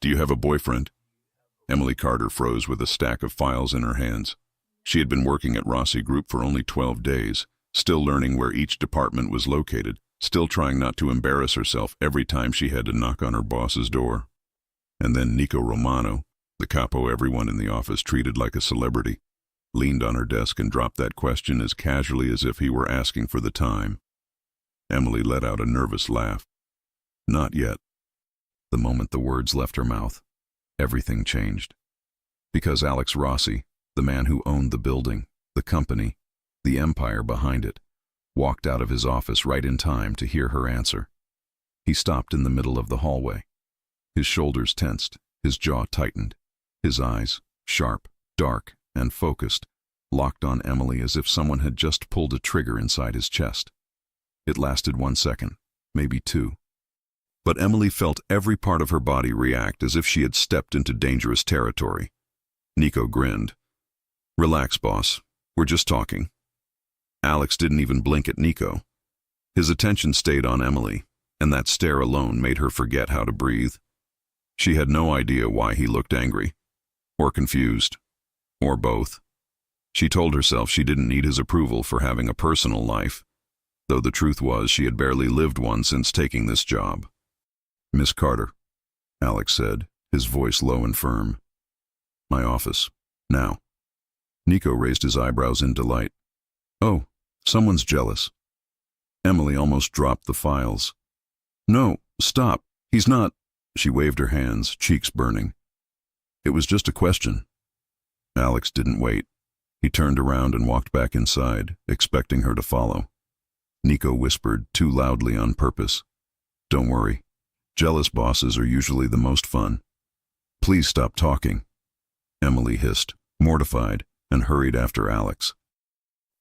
Do you have a boyfriend? Emily Carter froze with a stack of files in her hands. She had been working at Rossi Group for only 12 days, still learning where each department was located, still trying not to embarrass herself every time she had to knock on her boss's door. And then Nico Romano, the capo everyone in the office treated like a celebrity, leaned on her desk and dropped that question as casually as if he were asking for the time. Emily let out a nervous laugh. Not yet. The moment the words left her mouth, everything changed. Because Alex Rossi, the man who owned the building, the company, the empire behind it, walked out of his office right in time to hear her answer. He stopped in the middle of the hallway. His shoulders tensed, his jaw tightened, his eyes, sharp, dark, and focused, locked on Emily as if someone had just pulled a trigger inside his chest. It lasted 1 second, maybe 2. But Emily felt every part of her body react as if she had stepped into dangerous territory. Nico grinned. Relax, boss. We're just talking. Alex didn't even blink at Nico. His attention stayed on Emily, and that stare alone made her forget how to breathe. She had no idea why he looked angry, or confused, or both. She told herself she didn't need his approval for having a personal life, though the truth was she had barely lived one since taking this job. Miss Carter, Alex said, his voice low and firm. My office, now. Nico raised his eyebrows in delight. Oh, someone's jealous. Emily almost dropped the files. No, stop, he's not. She waved her hands, cheeks burning. It was just a question. Alex didn't wait. He turned around and walked back inside, expecting her to follow. Nico whispered, too loudly on purpose. Don't worry. Jealous bosses are usually the most fun. Please stop talking. Emily hissed, mortified, and hurried after Alex.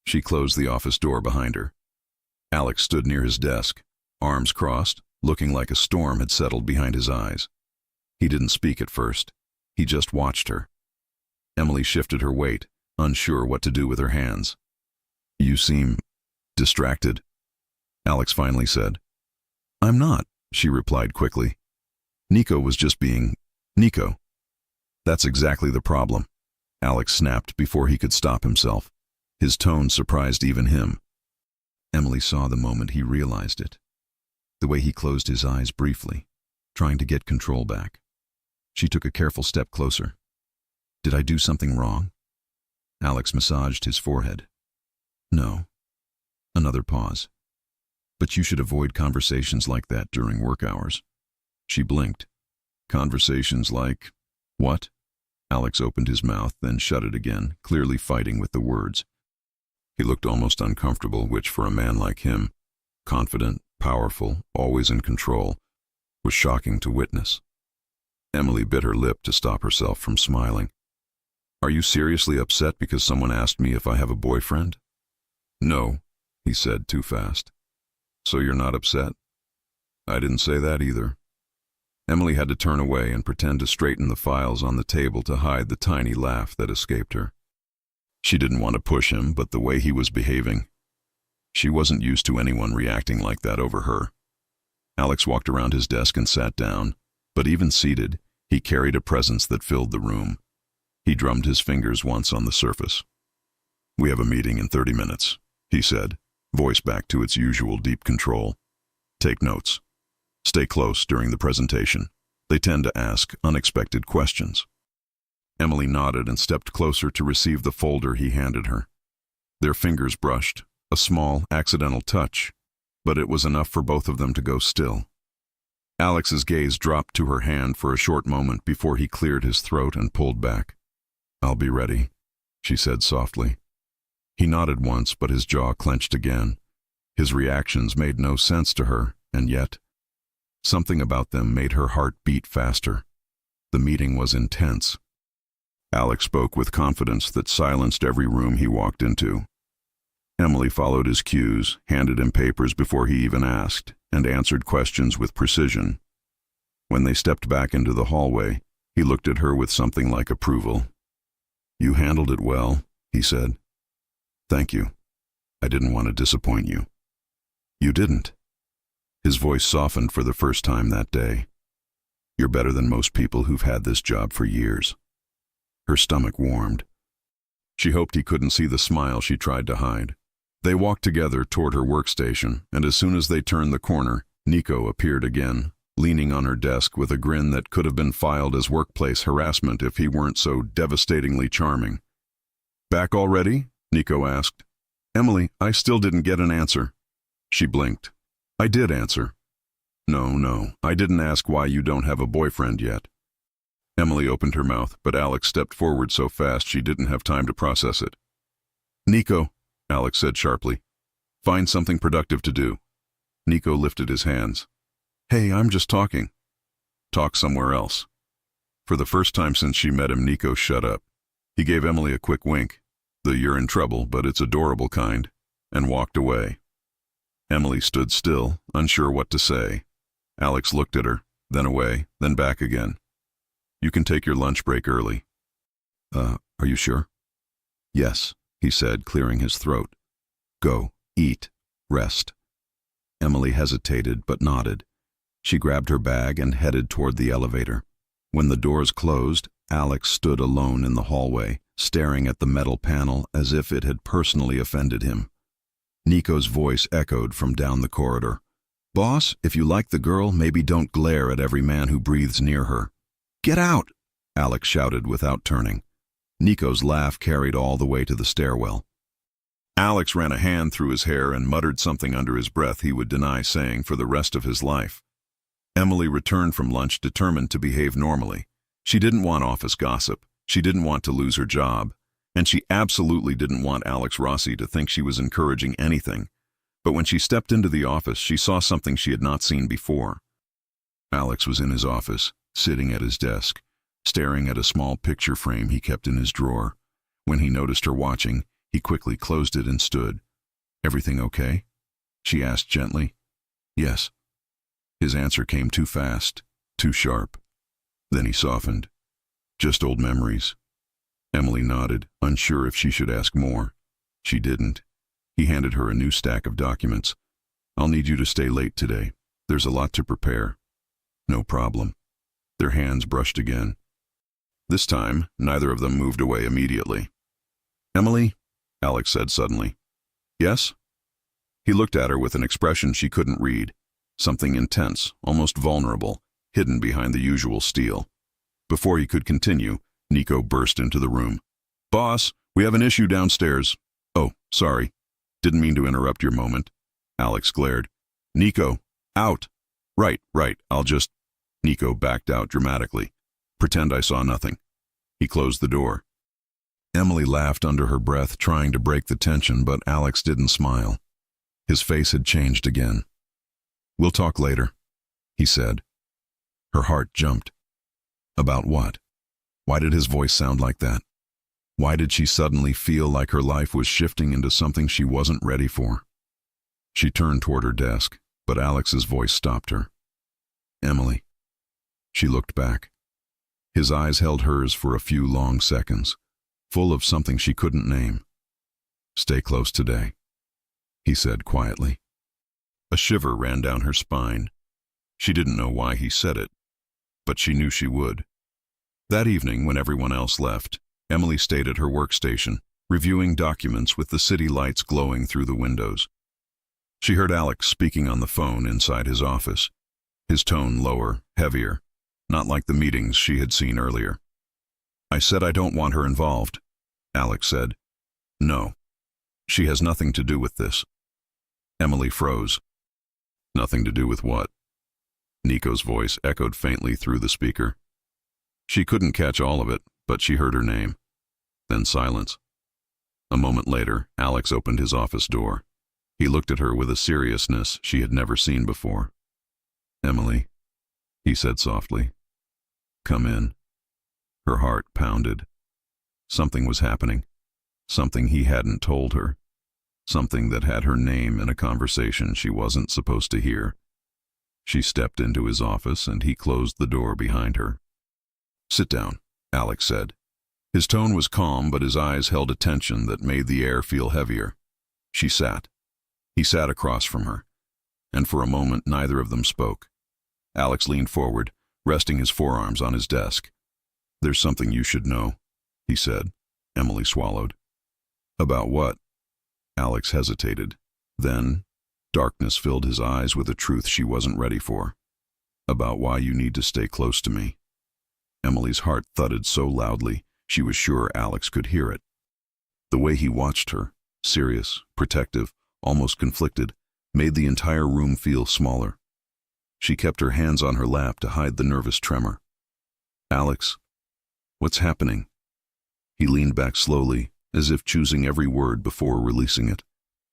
She closed the office door behind her. Alex stood near his desk, arms crossed, looking like a storm had settled behind his eyes. He didn't speak at first. He just watched her. Emily shifted her weight, unsure what to do with her hands. You seem distracted, Alex finally said. I'm not, she replied quickly. Nico was just being Nico. That's exactly the problem, Alex snapped before he could stop himself. His tone surprised even him. Emily saw the moment he realized it. The way he closed his eyes briefly, trying to get control back. She took a careful step closer. Did I do something wrong? Alex massaged his forehead. No. Another pause. But you should avoid conversations like that during work hours. She blinked. Conversations like, what? Alex opened his mouth, then shut it again, clearly fighting with the words. He looked almost uncomfortable, which for a man like him, confident, powerful, always in control, was shocking to witness. Emily bit her lip to stop herself from smiling. Are you seriously upset because someone asked me if I have a boyfriend? No, he said too fast. So you're not upset? I didn't say that either. Emily had to turn away and pretend to straighten the files on the table to hide the tiny laugh that escaped her. She didn't want to push him, but the way he was behaving. She wasn't used to anyone reacting like that over her. Alex walked around his desk and sat down, but even seated, he carried a presence that filled the room. He drummed his fingers once on the surface. We have a meeting in 30 minutes, he said, voice back to its usual deep control. Take notes. Stay close during the presentation. They tend to ask unexpected questions. Emily nodded and stepped closer to receive the folder he handed her. Their fingers brushed, a small, accidental touch, but it was enough for both of them to go still. Alex's gaze dropped to her hand for a short moment before he cleared his throat and pulled back. I'll be ready, she said softly. He nodded once, but his jaw clenched again. His reactions made no sense to her, and yet, something about them made her heart beat faster. The meeting was intense. Alex spoke with confidence that silenced every room he walked into. Emily followed his cues, handed him papers before he even asked, and answered questions with precision. When they stepped back into the hallway, he looked at her with something like approval. You handled it well, he said. Thank you. I didn't want to disappoint you. You didn't. His voice softened for the first time that day. You're better than most people who've had this job for years." Her stomach warmed. She hoped he couldn't see the smile she tried to hide. They walked together toward her workstation, and as soon as they turned the corner, Nico appeared again, leaning on her desk with a grin that could have been filed as workplace harassment if he weren't so devastatingly charming. "Back already?" Nico asked. "Emily, I still didn't get an answer." She blinked. "I did answer." No, I didn't ask why you don't have a boyfriend yet." Emily opened her mouth, but Alex stepped forward so fast she didn't have time to process it. "Nico," Alex said sharply, "find something productive to do." Nico lifted his hands. "Hey, I'm just talking." "Talk somewhere else." For the first time since she met him, Nico shut up. He gave Emily a quick wink, the "you're in trouble, but it's adorable" kind, and walked away. Emily stood still, unsure what to say. Alex looked at her, then away, then back again. "You can take your lunch break early." Are you sure?" "Yes," he said, clearing his throat. "Go, eat, rest." Emily hesitated but nodded. She grabbed her bag and headed toward the elevator. When the doors closed, Alex stood alone in the hallway, staring at the metal panel as if it had personally offended him. Nico's voice echoed from down the corridor. "Boss, if you like the girl, maybe don't glare at every man who breathes near her." "Get out!" Alex shouted without turning. Nico's laugh carried all the way to the stairwell. Alex ran a hand through his hair and muttered something under his breath he would deny saying for the rest of his life. Emily returned from lunch determined to behave normally. She didn't want office gossip, she didn't want to lose her job, and she absolutely didn't want Alex Rossi to think she was encouraging anything. But when she stepped into the office, she saw something she had not seen before. Alex was in his office, sitting at his desk, staring at a small picture frame he kept in his drawer. When he noticed her watching, he quickly closed it and stood. "Everything okay?" she asked gently. "Yes." His answer came too fast, too sharp. Then he softened. "Just old memories." Emily nodded, unsure if she should ask more. She didn't. He handed her a new stack of documents. "I'll need you to stay late today. There's a lot to prepare." "No problem." Their hands brushed again. This time, neither of them moved away immediately. "Emily?" Alex said suddenly. "Yes?" He looked at her with an expression she couldn't read, something intense, almost vulnerable, hidden behind the usual steel. Before he could continue, Nico burst into the room. "Boss, we have an issue downstairs." "Oh, sorry. Didn't mean to interrupt your moment." Alex glared. "Nico, out." Right, I'll just..." Nico backed out dramatically. "Pretend I saw nothing." He closed the door. Emily laughed under her breath, trying to break the tension, but Alex didn't smile. His face had changed again. "We'll talk later," he said. Her heart jumped. About what? Why did his voice sound like that? Why did she suddenly feel like her life was shifting into something she wasn't ready for? She turned toward her desk, but Alex's voice stopped her. "Emily." She looked back. His eyes held hers for a few long seconds, full of something she couldn't name. "Stay close today," he said quietly. A shiver ran down her spine. She didn't know why he said it, but she knew she would. That evening, when everyone else left, Emily stayed at her workstation, reviewing documents with the city lights glowing through the windows. She heard Alex speaking on the phone inside his office, his tone lower, heavier, not like the meetings she had seen earlier. "I said I don't want her involved," Alex said. "No. She has nothing to do with this." Emily froze. "Nothing to do with what?" Nico's voice echoed faintly through the speaker. She couldn't catch all of it, but she heard her name. Then silence. A moment later, Alex opened his office door. He looked at her with a seriousness she had never seen before. "Emily," he said softly. "Come in." Her heart pounded. Something was happening. Something he hadn't told her. Something that had her name in a conversation she wasn't supposed to hear. She stepped into his office and he closed the door behind her. "Sit down," Alex said. His tone was calm, but his eyes held a tension that made the air feel heavier. She sat. He sat across from her, and for a moment neither of them spoke. Alex leaned forward, resting his forearms on his desk. "There's something you should know," he said. Emily swallowed. "About what?" Alex hesitated. Then, darkness filled his eyes with a truth she wasn't ready for. "About why you need to stay close to me." Emily's heart thudded so loudly she was sure Alex could hear it. The way he watched her, serious, protective, almost conflicted, made the entire room feel smaller. She kept her hands on her lap to hide the nervous tremor. "Alex, what's happening?" He leaned back slowly, as if choosing every word before releasing it.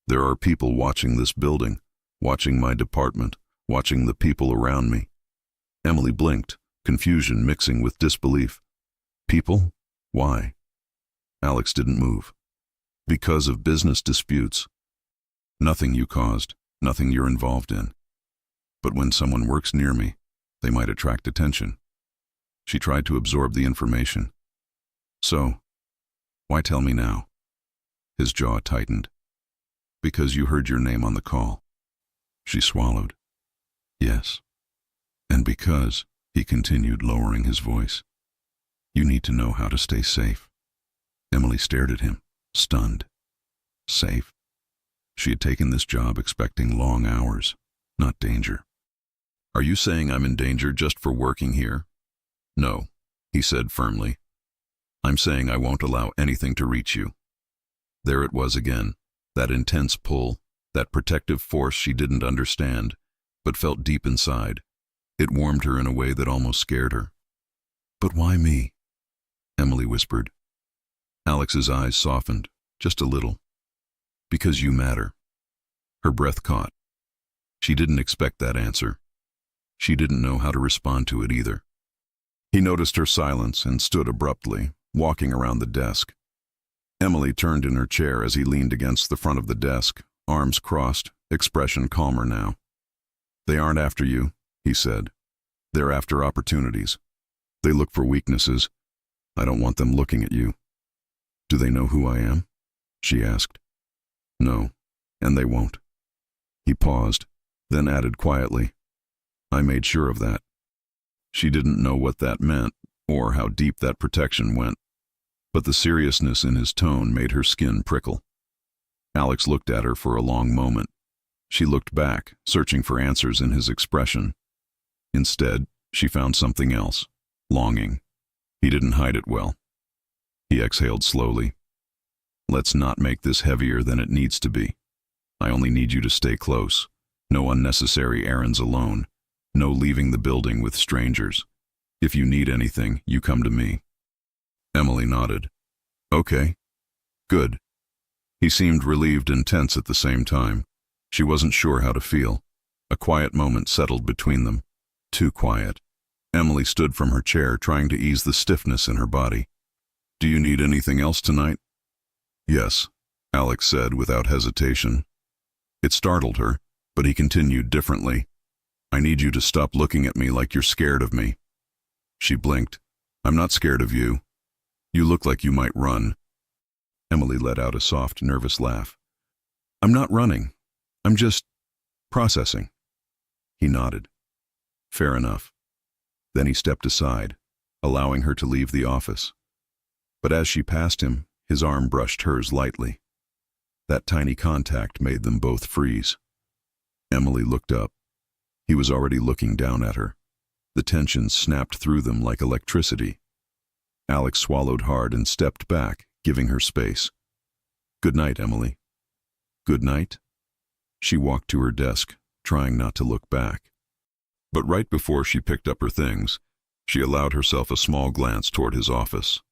"There are people watching this building, watching my department, watching the people around me." Emily blinked, confusion mixing with disbelief. "People? Why?" Alex didn't move. "Because of business disputes. Nothing you caused, nothing you're involved in. But when someone works near me, they might attract attention." She tried to absorb the information. "So, why tell me now?" His jaw tightened. "Because you heard your name on the call." She swallowed. "Yes. And because," he continued, lowering his voice, "you need to know how to stay safe." Emily stared at him, stunned. Safe? She had taken this job expecting long hours, not danger. "Are you saying I'm in danger just for working here?" "No," he said firmly. "I'm saying I won't allow anything to reach you." There it was again, that intense pull, that protective force she didn't understand, but felt deep inside. It warmed her in a way that almost scared her. "But why me?" Emily whispered. Alex's eyes softened, just a little. "Because you matter." Her breath caught. She didn't expect that answer. She didn't know how to respond to it either. He noticed her silence and stood abruptly, walking around the desk. Emily turned in her chair as he leaned against the front of the desk, arms crossed, expression calmer now. "They aren't after you," he said. "They're after opportunities. They look for weaknesses. I don't want them looking at you." "Do they know who I am?" she asked. "No, and they won't." He paused, then added quietly, "I made sure of that." She didn't know what that meant, or how deep that protection went, but the seriousness in his tone made her skin prickle. Alex looked at her for a long moment. She looked back, searching for answers in his expression. Instead, she found something else, longing. He didn't hide it well. He exhaled slowly. "Let's not make this heavier than it needs to be. I only need you to stay close. No unnecessary errands alone. No leaving the building with strangers. If you need anything, you come to me." Emily nodded. "Okay. Good." He seemed relieved and tense at the same time. She wasn't sure how to feel. A quiet moment settled between them. Too quiet. Emily stood from her chair, trying to ease the stiffness in her body. "Do you need anything else tonight?" "Yes," Alex said without hesitation. It startled her, but he continued differently. "I need you to stop looking at me like you're scared of me." She blinked. "I'm not scared of you. You look like you might run." Emily let out a soft, nervous laugh. "I'm not running. I'm just processing." He nodded. "Fair enough." Then he stepped aside, allowing her to leave the office. But as she passed him, his arm brushed hers lightly. That tiny contact made them both freeze. Emily looked up. He was already looking down at her. The tension snapped through them like electricity. Alex swallowed hard and stepped back, giving her space. "Good night, Emily." "Good night?" She walked to her desk, trying not to look back. But right before she picked up her things, she allowed herself a small glance toward his office.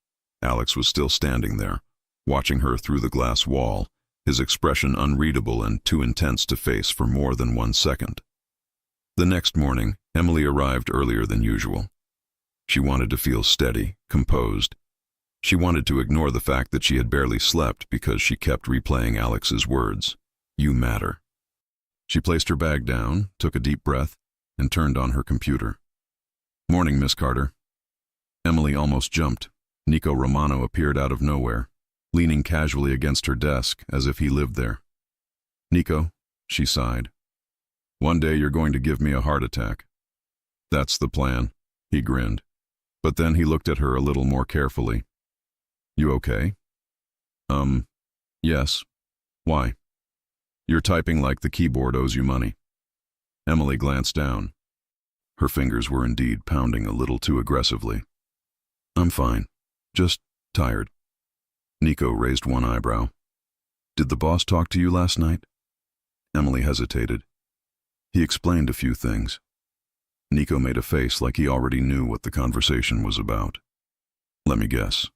Alex was still standing there, watching her through the glass wall, his expression unreadable and too intense to face for more than 1 second. The next morning, Emily arrived earlier than usual. She wanted to feel steady, composed. She wanted to ignore the fact that she had barely slept because she kept replaying Alex's words, "You matter." She placed her bag down, took a deep breath, and turned on her computer. "Morning, Miss Carter." Emily almost jumped. Nico Romano appeared out of nowhere, leaning casually against her desk as if he lived there. "Nico," she sighed. "One day you're going to give me a heart attack." "That's the plan." He grinned. But then he looked at her a little more carefully. You okay? Yes. Why? You're typing like the keyboard owes you money. Emily glanced down. Her fingers were indeed pounding a little too aggressively. I'm fine. Just tired. Nico raised one eyebrow. Did the boss talk to you last night? Emily hesitated. He explained a few things. Nico made a face like he already knew what the conversation was about. Let me guess.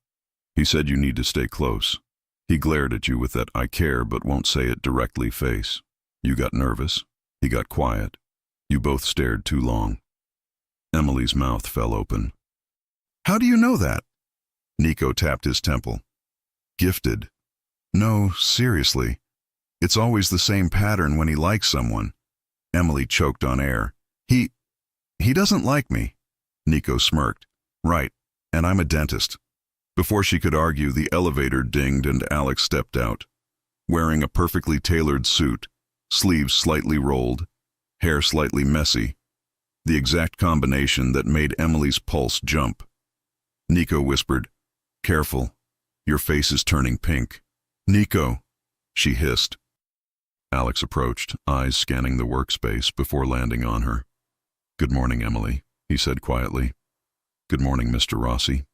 He said you need to stay close. He glared at you with that I care but won't say it directly face. You got nervous. He got quiet. You both stared too long. Emily's mouth fell open. How do you know that? Nico tapped his temple. Gifted. No, seriously. It's always the same pattern when he likes someone. Emily choked on air. He doesn't like me. Nico smirked. Right, and I'm a dentist. Before she could argue, the elevator dinged and Alex stepped out. Wearing a perfectly tailored suit, sleeves slightly rolled, hair slightly messy. The exact combination that made Emily's pulse jump. Nico whispered, Careful, your face is turning pink. Nico, she hissed. Alex approached, eyes scanning the workspace before landing on her. Good morning, Emily, he said quietly. Good morning, Mr. Rossi.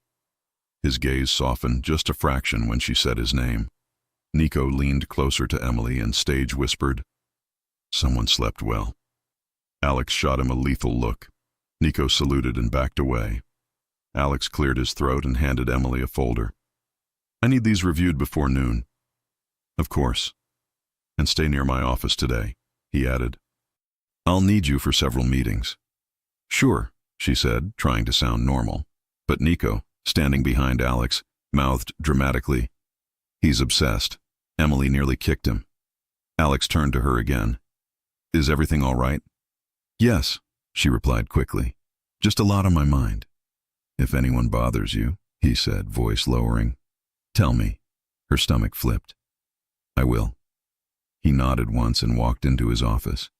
His gaze softened just a fraction when she said his name. Nico leaned closer to Emily and stage whispered, Someone slept well. Alex shot him a lethal look. Nico saluted and backed away. Alex cleared his throat and handed Emily a folder. I need these reviewed before noon. Of course. And stay near my office today, he added. I'll need you for several meetings. Sure, she said, trying to sound normal. But Nico, standing behind Alex, mouthed dramatically, He's obsessed. Emily nearly kicked him. Alex turned to her again. Is everything all right? Yes, she replied quickly. Just a lot on my mind. If anyone bothers you, he said, voice lowering, tell me. Her stomach flipped. I will. He nodded once and walked into his office.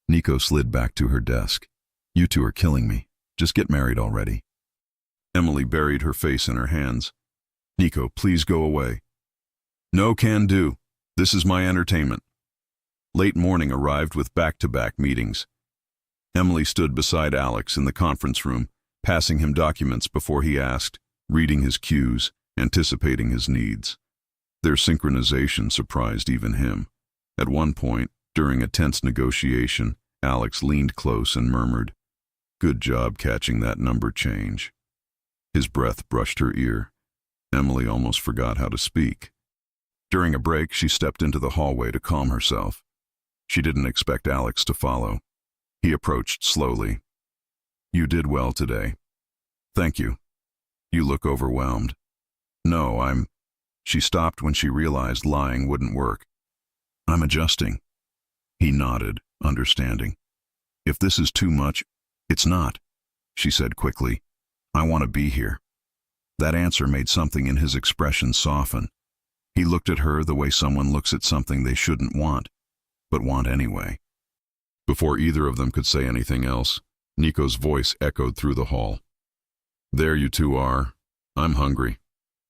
Nico slid back to her desk. You two are killing me. Just get married already. Emily buried her face in her hands. Nico, please go away. No can do. This is my entertainment. Late morning arrived with back-to-back meetings. Emily stood beside Alex in the conference room, passing him documents before he asked, reading his cues, anticipating his needs. Their synchronization surprised even him. At one point, during a tense negotiation, Alex leaned close and murmured, Good job catching that number change. His breath brushed her ear. Emily almost forgot how to speak. During a break, she stepped into the hallway to calm herself. She didn't expect Alex to follow. He approached slowly. You did well today. Thank you. You look overwhelmed. No, She stopped when she realized lying wouldn't work. I'm adjusting. He nodded, understanding. If this is too much, it's not, she said quickly. I want to be here. That answer made something in his expression soften. He looked at her the way someone looks at something they shouldn't want, but want anyway. Before either of them could say anything else, Nico's voice echoed through the hall. There you two are. I'm hungry.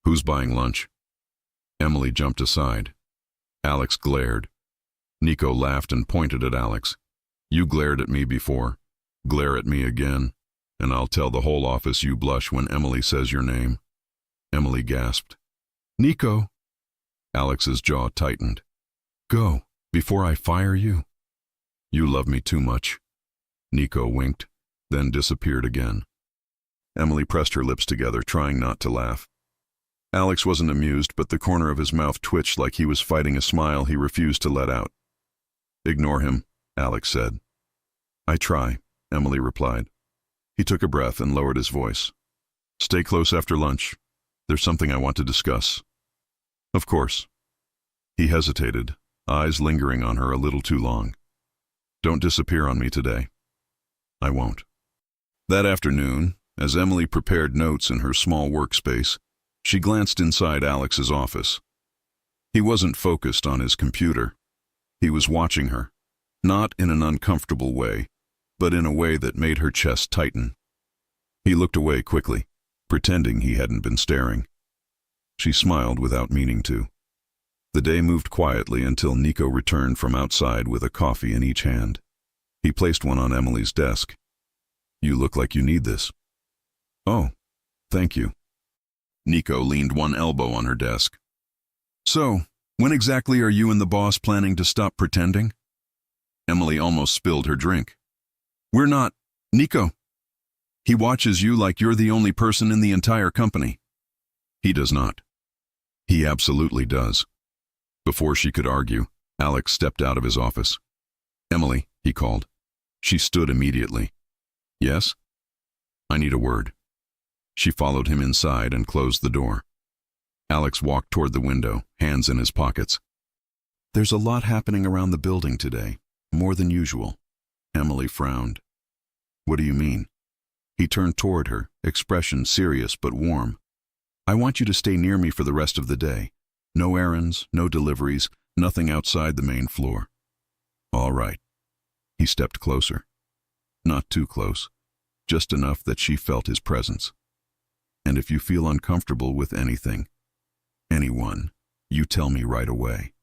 Who's buying lunch? Emily jumped aside. Alex glared. Nico laughed and pointed at Alex. You glared at me before. Glare at me again, and I'll tell the whole office you blush when Emily says your name. Emily gasped. Nico! Alex's jaw tightened. Go, before I fire you. You love me too much. Nico winked, then disappeared again. Emily pressed her lips together, trying not to laugh. Alex wasn't amused, but the corner of his mouth twitched like he was fighting a smile he refused to let out. Ignore him, Alex said. I try, Emily replied. He took a breath and lowered his voice. Stay close after lunch. There's something I want to discuss. Of course. He hesitated, eyes lingering on her a little too long. Don't disappear on me today. I won't. That afternoon, as Emily prepared notes in her small workspace, she glanced inside Alex's office. He wasn't focused on his computer. He was watching her, not in an uncomfortable way, but in a way that made her chest tighten. He looked away quickly, pretending he hadn't been staring. She smiled without meaning to. The day moved quietly until Nico returned from outside with a coffee in each hand. He placed one on Emily's desk. "You look like you need this." "Oh, thank you." Nico leaned one elbow on her desk. "So, when exactly are you and the boss planning to stop pretending?" Emily almost spilled her drink. "We're not, Nico. He watches you like you're the only person in the entire company." "He does not." "He absolutely does." Before she could argue, Alex stepped out of his office. "Emily," he called. She stood immediately. "Yes?" "I need a word." She followed him inside and closed the door. Alex walked toward the window, hands in his pockets. "There's a lot happening around the building today, more than usual." Emily frowned. "What do you mean?" He turned toward her, expression serious but warm. "I want you to stay near me for the rest of the day. No errands, no deliveries, nothing outside the main floor." "All right." He stepped closer. Not too close, just enough that she felt his presence. "And if you feel uncomfortable with anything, anyone, you tell me right away."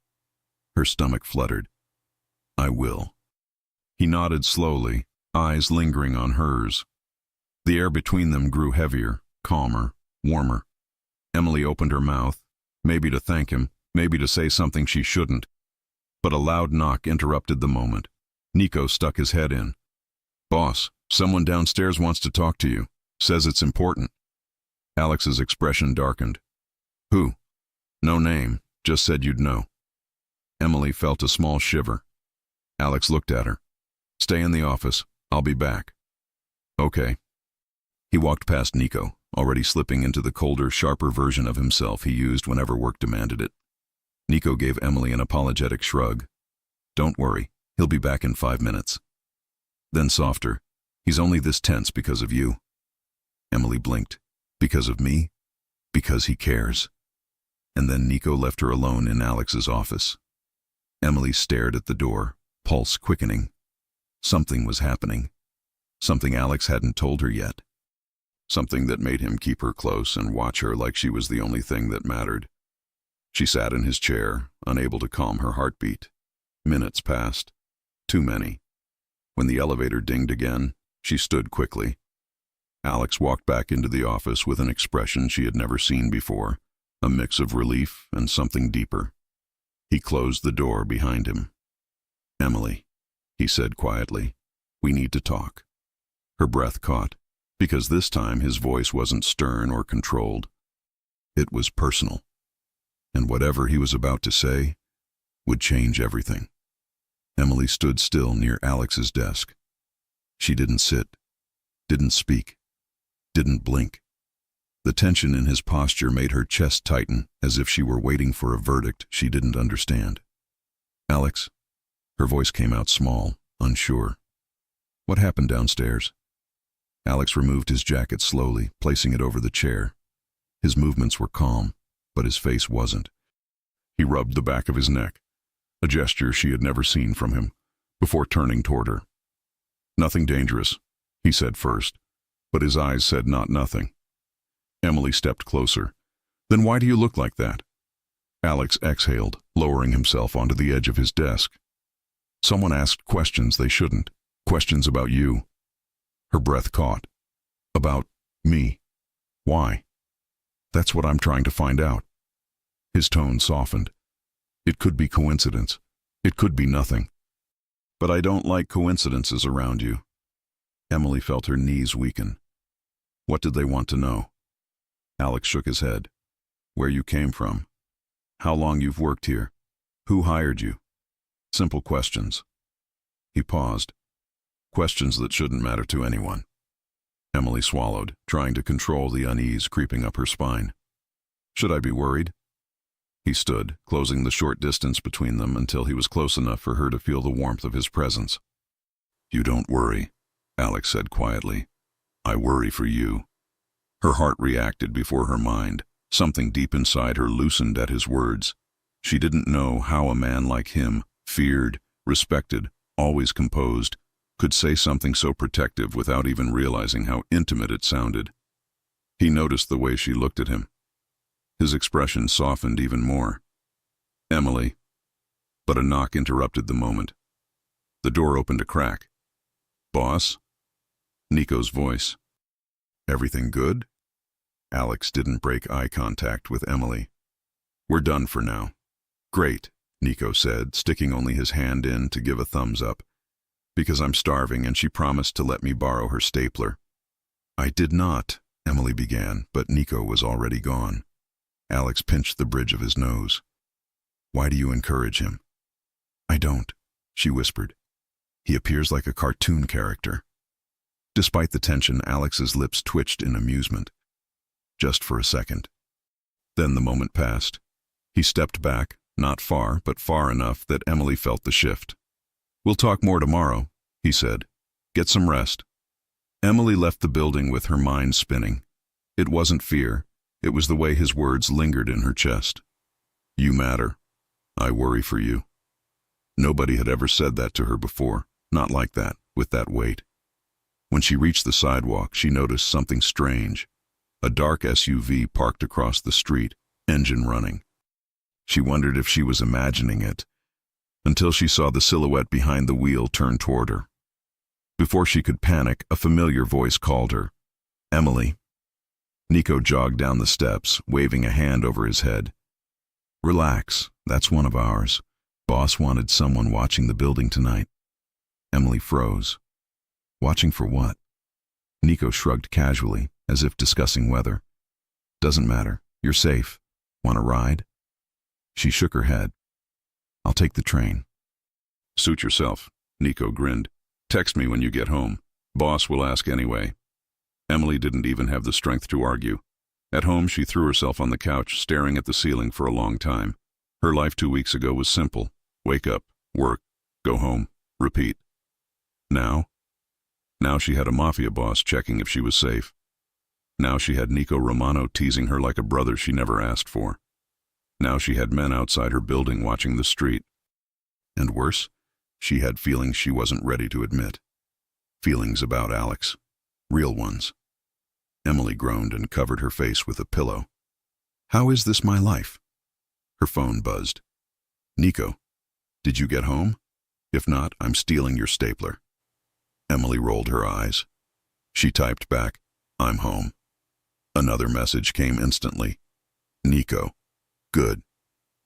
Her stomach fluttered. "I will." He nodded slowly, eyes lingering on hers. The air between them grew heavier, calmer, warmer. Emily opened her mouth, maybe to thank him, maybe to say something she shouldn't. But a loud knock interrupted the moment. Nico stuck his head in. "Boss, someone downstairs wants to talk to you. Says it's important." Alex's expression darkened. "Who?" "No name, just said you'd know." Emily felt a small shiver. Alex looked at her. "Stay in the office. I'll be back." "Okay." He walked past Nico, already slipping into the colder, sharper version of himself he used whenever work demanded it. Nico gave Emily an apologetic shrug. "Don't worry, he'll be back in 5 minutes." Then softer, "He's only this tense because of you." Emily blinked. "Because of me? Because he cares." And then Nico left her alone in Alex's office. Emily stared at the door, pulse quickening. Something was happening. Something Alex hadn't told her yet. Something that made him keep her close and watch her like she was the only thing that mattered. She sat in his chair, unable to calm her heartbeat. Minutes passed. Too many. When the elevator dinged again, she stood quickly. Alex walked back into the office with an expression she had never seen before, a mix of relief and something deeper. He closed the door behind him. "Emily," he said quietly, "we need to talk." Her breath caught, because this time his voice wasn't stern or controlled. It was personal. And whatever he was about to say would change everything. Emily stood still near Alex's desk. She didn't sit, didn't speak, didn't blink. The tension in his posture made her chest tighten, as if she were waiting for a verdict she didn't understand. "Alex?" Her voice came out small, unsure. "What happened downstairs?" Alex removed his jacket slowly, placing it over the chair. His movements were calm, but his face wasn't. He rubbed the back of his neck, a gesture she had never seen from him, before turning toward her. "Nothing dangerous," he said first, but his eyes said not nothing. Emily stepped closer. "Then why do you look like that?" Alex exhaled, lowering himself onto the edge of his desk. "Someone asked questions they shouldn't. Questions about you." Her breath caught. "About me? Why?" "That's what I'm trying to find out." His tone softened. "It could be coincidence. It could be nothing. But I don't like coincidences around you." Emily felt her knees weaken. "What did they want to know?" Alex shook his head. "Where you came from. How long you've worked here. Who hired you. Simple questions." He paused. Questions that shouldn't matter to anyone. Emily swallowed, trying to control the unease creeping up her spine. "Should I be worried?" He stood, closing the short distance between them until he was close enough for her to feel the warmth of his presence. "You don't worry," Alex said quietly. "I worry for you." Her heart reacted before her mind. Something deep inside her loosened at his words. She didn't know how a man like him, feared, respected, always composed, could say something so protective without even realizing how intimate it sounded. He noticed the way she looked at him. His expression softened even more. Emily. But a knock interrupted the moment. The door opened a crack. Boss? Nico's voice. Everything good? Alex didn't break eye contact with Emily. We're done for now. Great, Nico said, sticking only his hand in to give a thumbs up. Because I'm starving and she promised to let me borrow her stapler. I did not, Emily began, but Nico was already gone. Alex pinched the bridge of his nose. Why do you encourage him? I don't, she whispered. He appears like a cartoon character. Despite the tension, Alex's lips twitched in amusement. Just for a second. Then the moment passed. He stepped back, not far, but far enough that Emily felt the shift. We'll talk more tomorrow, he said. Get some rest. Emily left the building with her mind spinning. It wasn't fear. It was the way his words lingered in her chest. You matter. I worry for you. Nobody had ever said that to her before, not like that, with that weight. When she reached the sidewalk, she noticed something strange. A dark SUV parked across the street, engine running. She wondered if she was imagining it, until she saw the silhouette behind the wheel turn toward her. Before she could panic, a familiar voice called her. Emily. Nico jogged down the steps, waving a hand over his head. Relax, that's one of ours. Boss wanted someone watching the building tonight. Emily froze. Watching for what? Nico shrugged casually, as if discussing weather. Doesn't matter. You're safe. Want a ride? She shook her head. I'll take the train. Suit yourself, Nico grinned. Text me when you get home. Boss will ask anyway. Emily didn't even have the strength to argue. At home, she threw herself on the couch, staring at the ceiling for a long time. Her life 2 weeks ago was simple. Wake up, work, go home, repeat. Now she had a Mafia boss checking if she was safe. Now she had Nico Romano teasing her like a brother she never asked for. Now she had men outside her building watching the street. And worse, she had feelings she wasn't ready to admit. Feelings about Alex. Real ones. Emily groaned and covered her face with a pillow. How is this my life? Her phone buzzed. Nico, did you get home? If not, I'm stealing your stapler. Emily rolled her eyes. She typed back, I'm home. Another message came instantly. Nico. Good.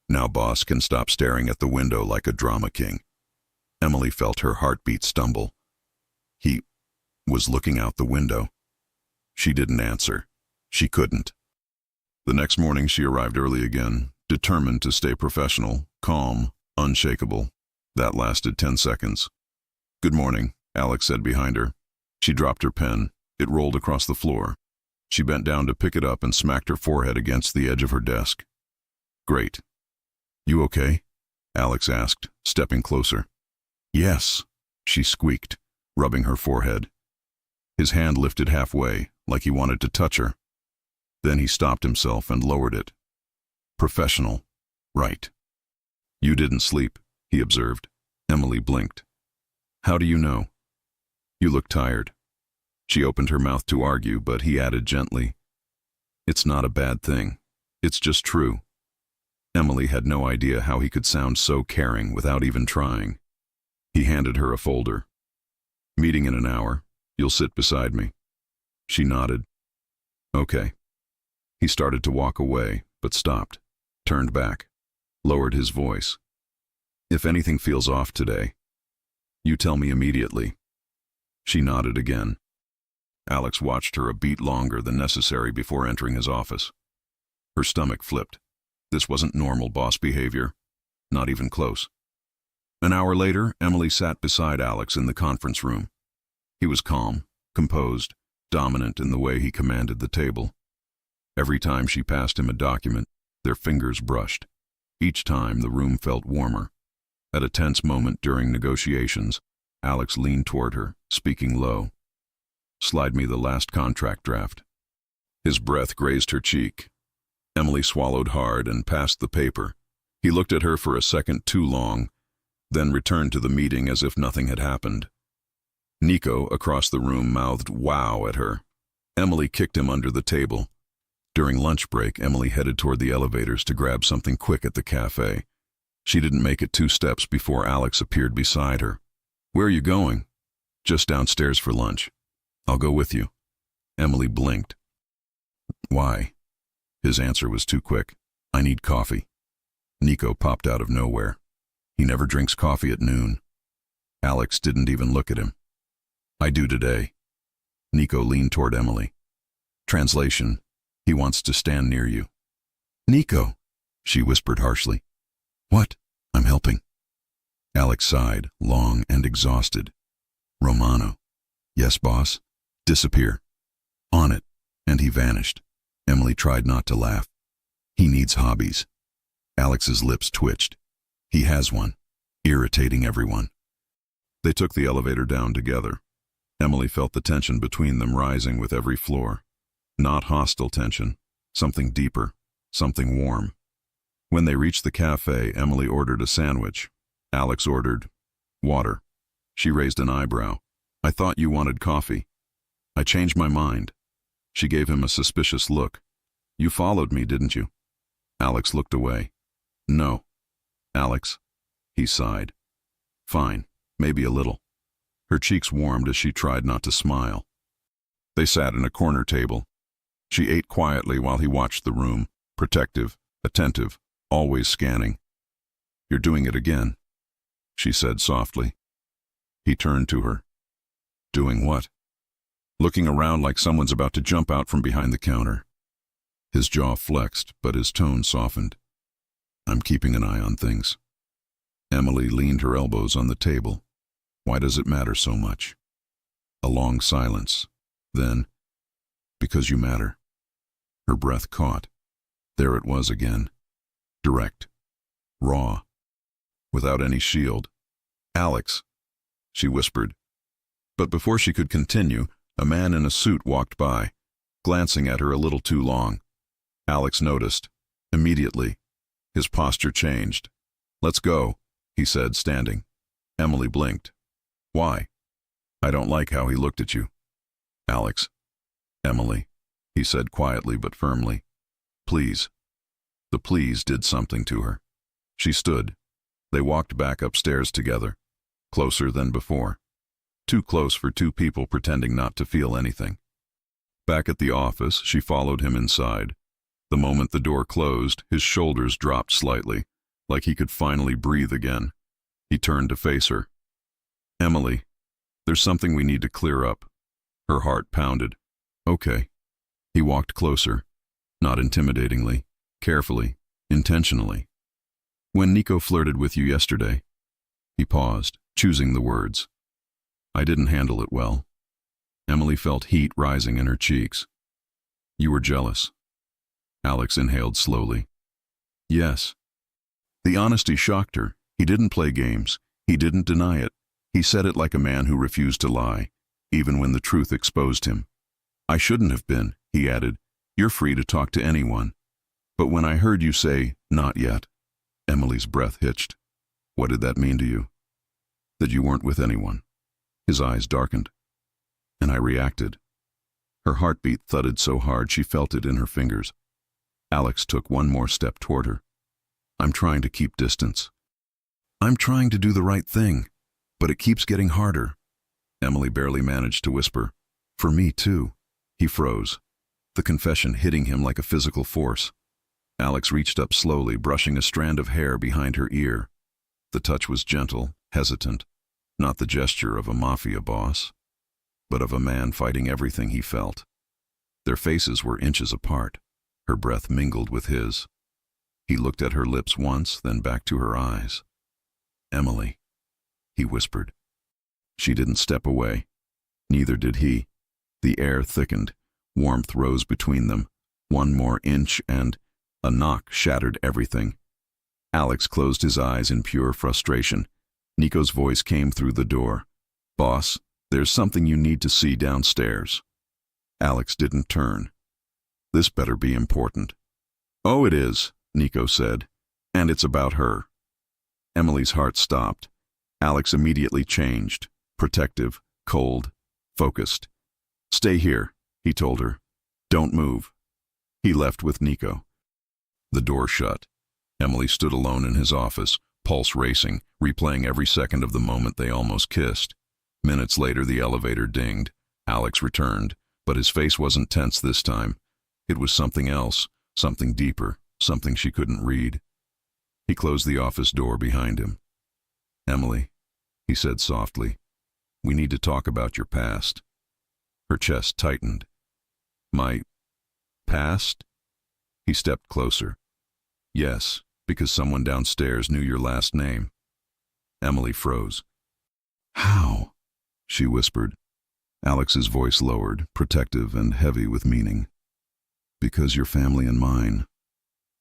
Now boss can stop staring at the window like a drama king. Emily felt her heartbeat stumble. He was looking out the window. She didn't answer. She couldn't. The next morning she arrived early again, determined to stay professional, calm, unshakable. That lasted 10 seconds. Good morning, Alex said behind her. She dropped her pen. It rolled across the floor. She bent down to pick it up and smacked her forehead against the edge of her desk. Great. You okay? Alex asked, stepping closer. Yes, she squeaked, rubbing her forehead. His hand lifted halfway, like he wanted to touch her. Then he stopped himself and lowered it. Professional. Right. You didn't sleep, he observed. Emily blinked. How do you know? You look tired. She opened her mouth to argue, but he added gently. It's not a bad thing. It's just true. Emily had no idea how he could sound so caring without even trying. He handed her a folder. Meeting in an hour. You'll sit beside me. She nodded. Okay. He started to walk away, but stopped, turned back, lowered his voice. If anything feels off today, you tell me immediately. She nodded again. Alex watched her a beat longer than necessary before entering his office. Her stomach flipped. This wasn't normal boss behavior. Not even close. An hour later, Emily sat beside Alex in the conference room. He was calm, composed, dominant in the way he commanded the table. Every time she passed him a document, their fingers brushed. Each time, the room felt warmer. At a tense moment during negotiations, Alex leaned toward her, speaking low. Slide me the last contract draft. His breath grazed her cheek. Emily swallowed hard and passed the paper. He looked at her for a second too long, then returned to the meeting as if nothing had happened. Nico, across the room, mouthed wow at her. Emily kicked him under the table. During lunch break, Emily headed toward the elevators to grab something quick at the cafe. She didn't make it 2 steps before Alex appeared beside her. "Where are you going?" "Just downstairs for lunch." "I'll go with you." Emily blinked. "Why?" His answer was too quick. "I need coffee." Nico popped out of nowhere. He never drinks coffee at noon. Alex didn't even look at him. "I do today." Nico leaned toward Emily. Translation: he wants to stand near you. "Nico," she whispered harshly. "What?" "I'm helping." Alex sighed, long and exhausted. "Romano." "Yes, boss." "Disappear." "On it." And he vanished. Emily tried not to laugh. "He needs hobbies." Alex's lips twitched. "He has one. Irritating everyone." They took the elevator down together. Emily felt the tension between them rising with every floor. Not hostile tension, something deeper, something warm. When they reached the cafe, Emily ordered a sandwich. Alex ordered water. She raised an eyebrow. "I thought you wanted coffee." "I changed my mind." She gave him a suspicious look. "You followed me, didn't you?" Alex looked away. "No." "Alex," he sighed. "Fine, maybe a little." Her cheeks warmed as she tried not to smile. They sat in a corner table. She ate quietly while he watched the room, protective, attentive, always scanning. "You're doing it again," she said softly. He turned to her. "Doing what?" "Looking around like someone's about to jump out from behind the counter." His jaw flexed, but his tone softened. "I'm keeping an eye on things." Emily leaned her elbows on the table. "Why does it matter so much?" A long silence. Then, "Because you matter." Her breath caught. There it was again. Direct. Raw. Without any shield. "Alex," she whispered. But before she could continue, a man in a suit walked by, glancing at her a little too long. Alex noticed. Immediately, his posture changed. "Let's go," he said, standing. Emily blinked. "Why?" "I don't like how he looked at you." "Alex." "Emily," he said quietly but firmly. "Please." The please did something to her. She stood. They walked back upstairs together, closer than before. Too close for 2 people pretending not to feel anything. Back at the office, she followed him inside. The moment the door closed, his shoulders dropped slightly, like he could finally breathe again. He turned to face her. "Emily, there's something we need to clear up." Her heart pounded. "Okay." He walked closer, not intimidatingly, carefully, intentionally. "When Nico flirted with you yesterday." He paused, choosing the words. "I didn't handle it well." Emily felt heat rising in her cheeks. "You were jealous." Alex inhaled slowly. "Yes." The honesty shocked her. He didn't play games. He didn't deny it. He said it like a man who refused to lie, even when the truth exposed him. "I shouldn't have been," he added. "You're free to talk to anyone." "But when I heard you say, 'not yet,'" Emily's breath hitched. "What did that mean to you?" "That you weren't with anyone." His eyes darkened. "And I reacted." Her heartbeat thudded so hard she felt it in her fingers. Alex took one more step toward her. "I'm trying to keep distance. I'm trying to do the right thing, but it keeps getting harder." Emily barely managed to whisper, "For me too." He froze, the confession hitting him like a physical force. Alex reached up slowly, brushing a strand of hair behind her ear. The touch was gentle, hesitant, not the gesture of a mafia boss, but of a man fighting everything he felt. Their faces were inches apart. Her breath mingled with his. He looked at her lips once, then back to her eyes. "Emily," he whispered. She didn't step away. Neither did he. The air thickened. Warmth rose between them. One more inch and a knock shattered everything. Alex closed his eyes in pure frustration. Nico's voice came through the door. "Boss, there's something you need to see downstairs." Alex didn't turn. This better be important. "Oh, it is," Nico said. "And it's about her." Emily's heart stopped. Alex immediately changed. Protective, cold, focused. "Stay here," he told her. "Don't move." He left with Nico. The door shut. Emily stood alone in his office, pulse racing, replaying every second of the moment they almost kissed. Minutes later, the elevator dinged. Alex returned, but his face wasn't tense this time. It was something else, something deeper, something she couldn't read. He closed the office door behind him. "Emily," he said softly, "we need to talk about your past." Her chest tightened. "My past?" He stepped closer. "Yes, because someone downstairs knew your last name." Emily froze. "How?" she whispered. Alex's voice lowered, protective and heavy with meaning. "Because your family and mine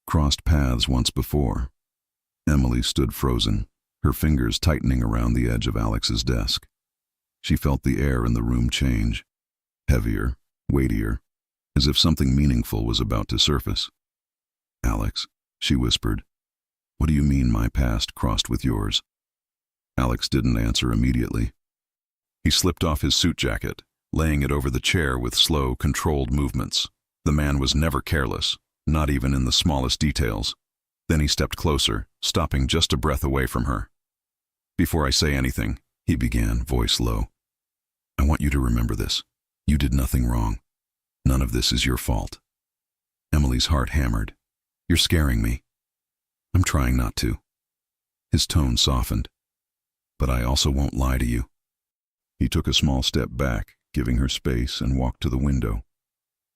crossed paths once before." Emily stood frozen, her fingers tightening around the edge of Alex's desk. She felt the air in the room change, heavier, weightier, as if something meaningful was about to surface. "Alex," she whispered, "what do you mean my past crossed with yours?" Alex didn't answer immediately. He slipped off his suit jacket, laying it over the chair with slow, controlled movements. The man was never careless, not even in the smallest details. Then he stepped closer, stopping just a breath away from her. "Before I say anything," he began, voice low, "I want you to remember this. You did nothing wrong. None of this is your fault." Emily's heart hammered. "You're scaring me." "I'm trying not to." His tone softened. "But I also won't lie to you." He took a small step back, giving her space, and walked to the window.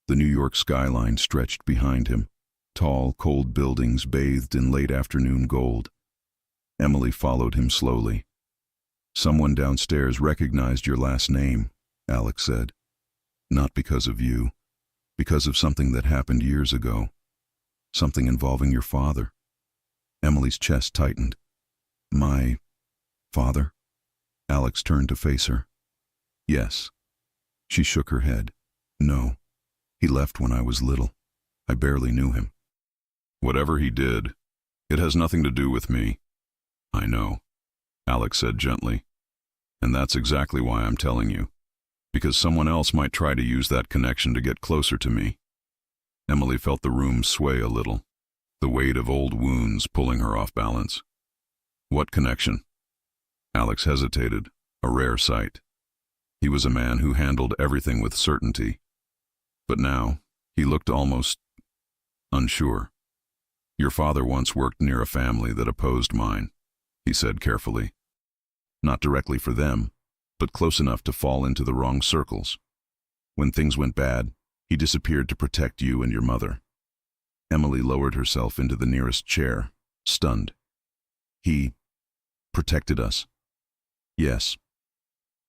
The New York skyline stretched behind him, tall, cold buildings bathed in late afternoon gold. Emily followed him slowly. "Someone downstairs recognized your last name," Alex said. "Not because of you, because of something that happened years ago. Something involving your father." Emily's chest tightened. "My father?" Alex turned to face her. "Yes." She shook her head. "No. He left when I was little. I barely knew him." "Whatever he did, it has nothing to do with me." "I know," Alex said gently. "And that's exactly why I'm telling you. Because someone else might try to use that connection to get closer to me." Emily felt the room sway a little, the weight of old wounds pulling her off balance. "What connection?" Alex hesitated, a rare sight. He was a man who handled everything with certainty. But now, he looked almost unsure. "Your father once worked near a family that opposed mine," he said carefully. "Not directly for them, but close enough to fall into the wrong circles. When things went bad, he disappeared to protect you and your mother." Emily lowered herself into the nearest chair, stunned. "He protected us?" "Yes."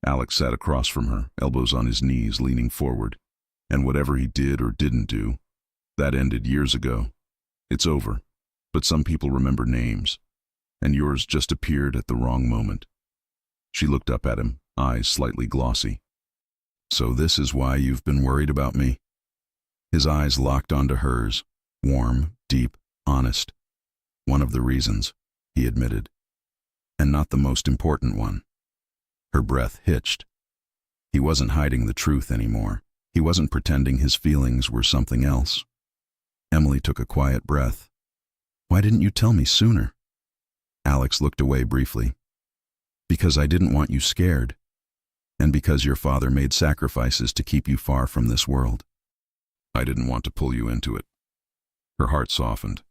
Alex sat across from her, elbows on his knees, leaning forward. "And whatever he did or didn't do, that ended years ago. It's over. But some people remember names, and yours just appeared at the wrong moment." She looked up at him, eyes slightly glossy. "So this is why you've been worried about me?" His eyes locked onto hers, warm, deep, honest. "One of the reasons," he admitted. "And not the most important one." Her breath hitched. He wasn't hiding the truth anymore. He wasn't pretending his feelings were something else. Emily took a quiet breath. "Why didn't you tell me sooner?" Alex looked away briefly. "Because I didn't want you scared. And because your father made sacrifices to keep you far from this world." "I didn't want to pull you into it." Her heart softened.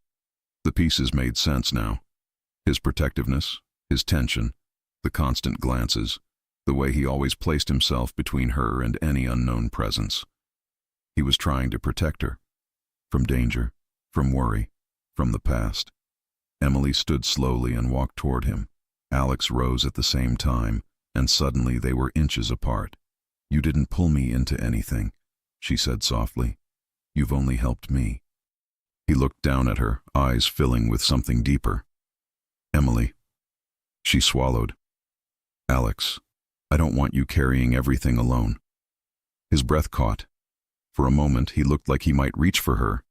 The pieces made sense now. His protectiveness, his tension, the constant glances, the way he always placed himself between her and any unknown presence. He was trying to protect her. From danger, from worry, from the past. Emily stood slowly and walked toward him. Alex rose at the same time, and suddenly they were inches apart. "You didn't pull me into anything," she said softly. "You've only helped me." He looked down at her, eyes filling with something deeper. "Emily." She swallowed. "Alex, I don't want you carrying everything alone." His breath caught. For a moment he looked like he might reach for her,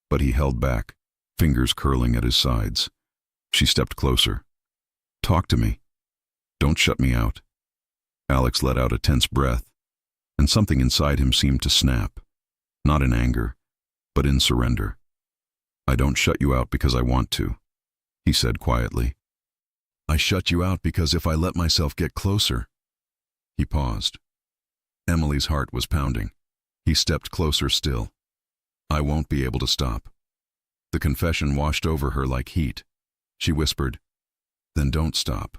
but he held back, fingers curling at his sides. She stepped closer. "Talk to me. Don't shut me out." Alex let out a tense breath, and something inside him seemed to snap, not in anger, but in surrender. "I don't shut you out because I want to," he said quietly. "I shut you out because if I let myself get closer—" He paused. Emily's heart was pounding. He stepped closer still. "I won't be able to stop." The confession washed over her like heat. She whispered, "Then don't stop."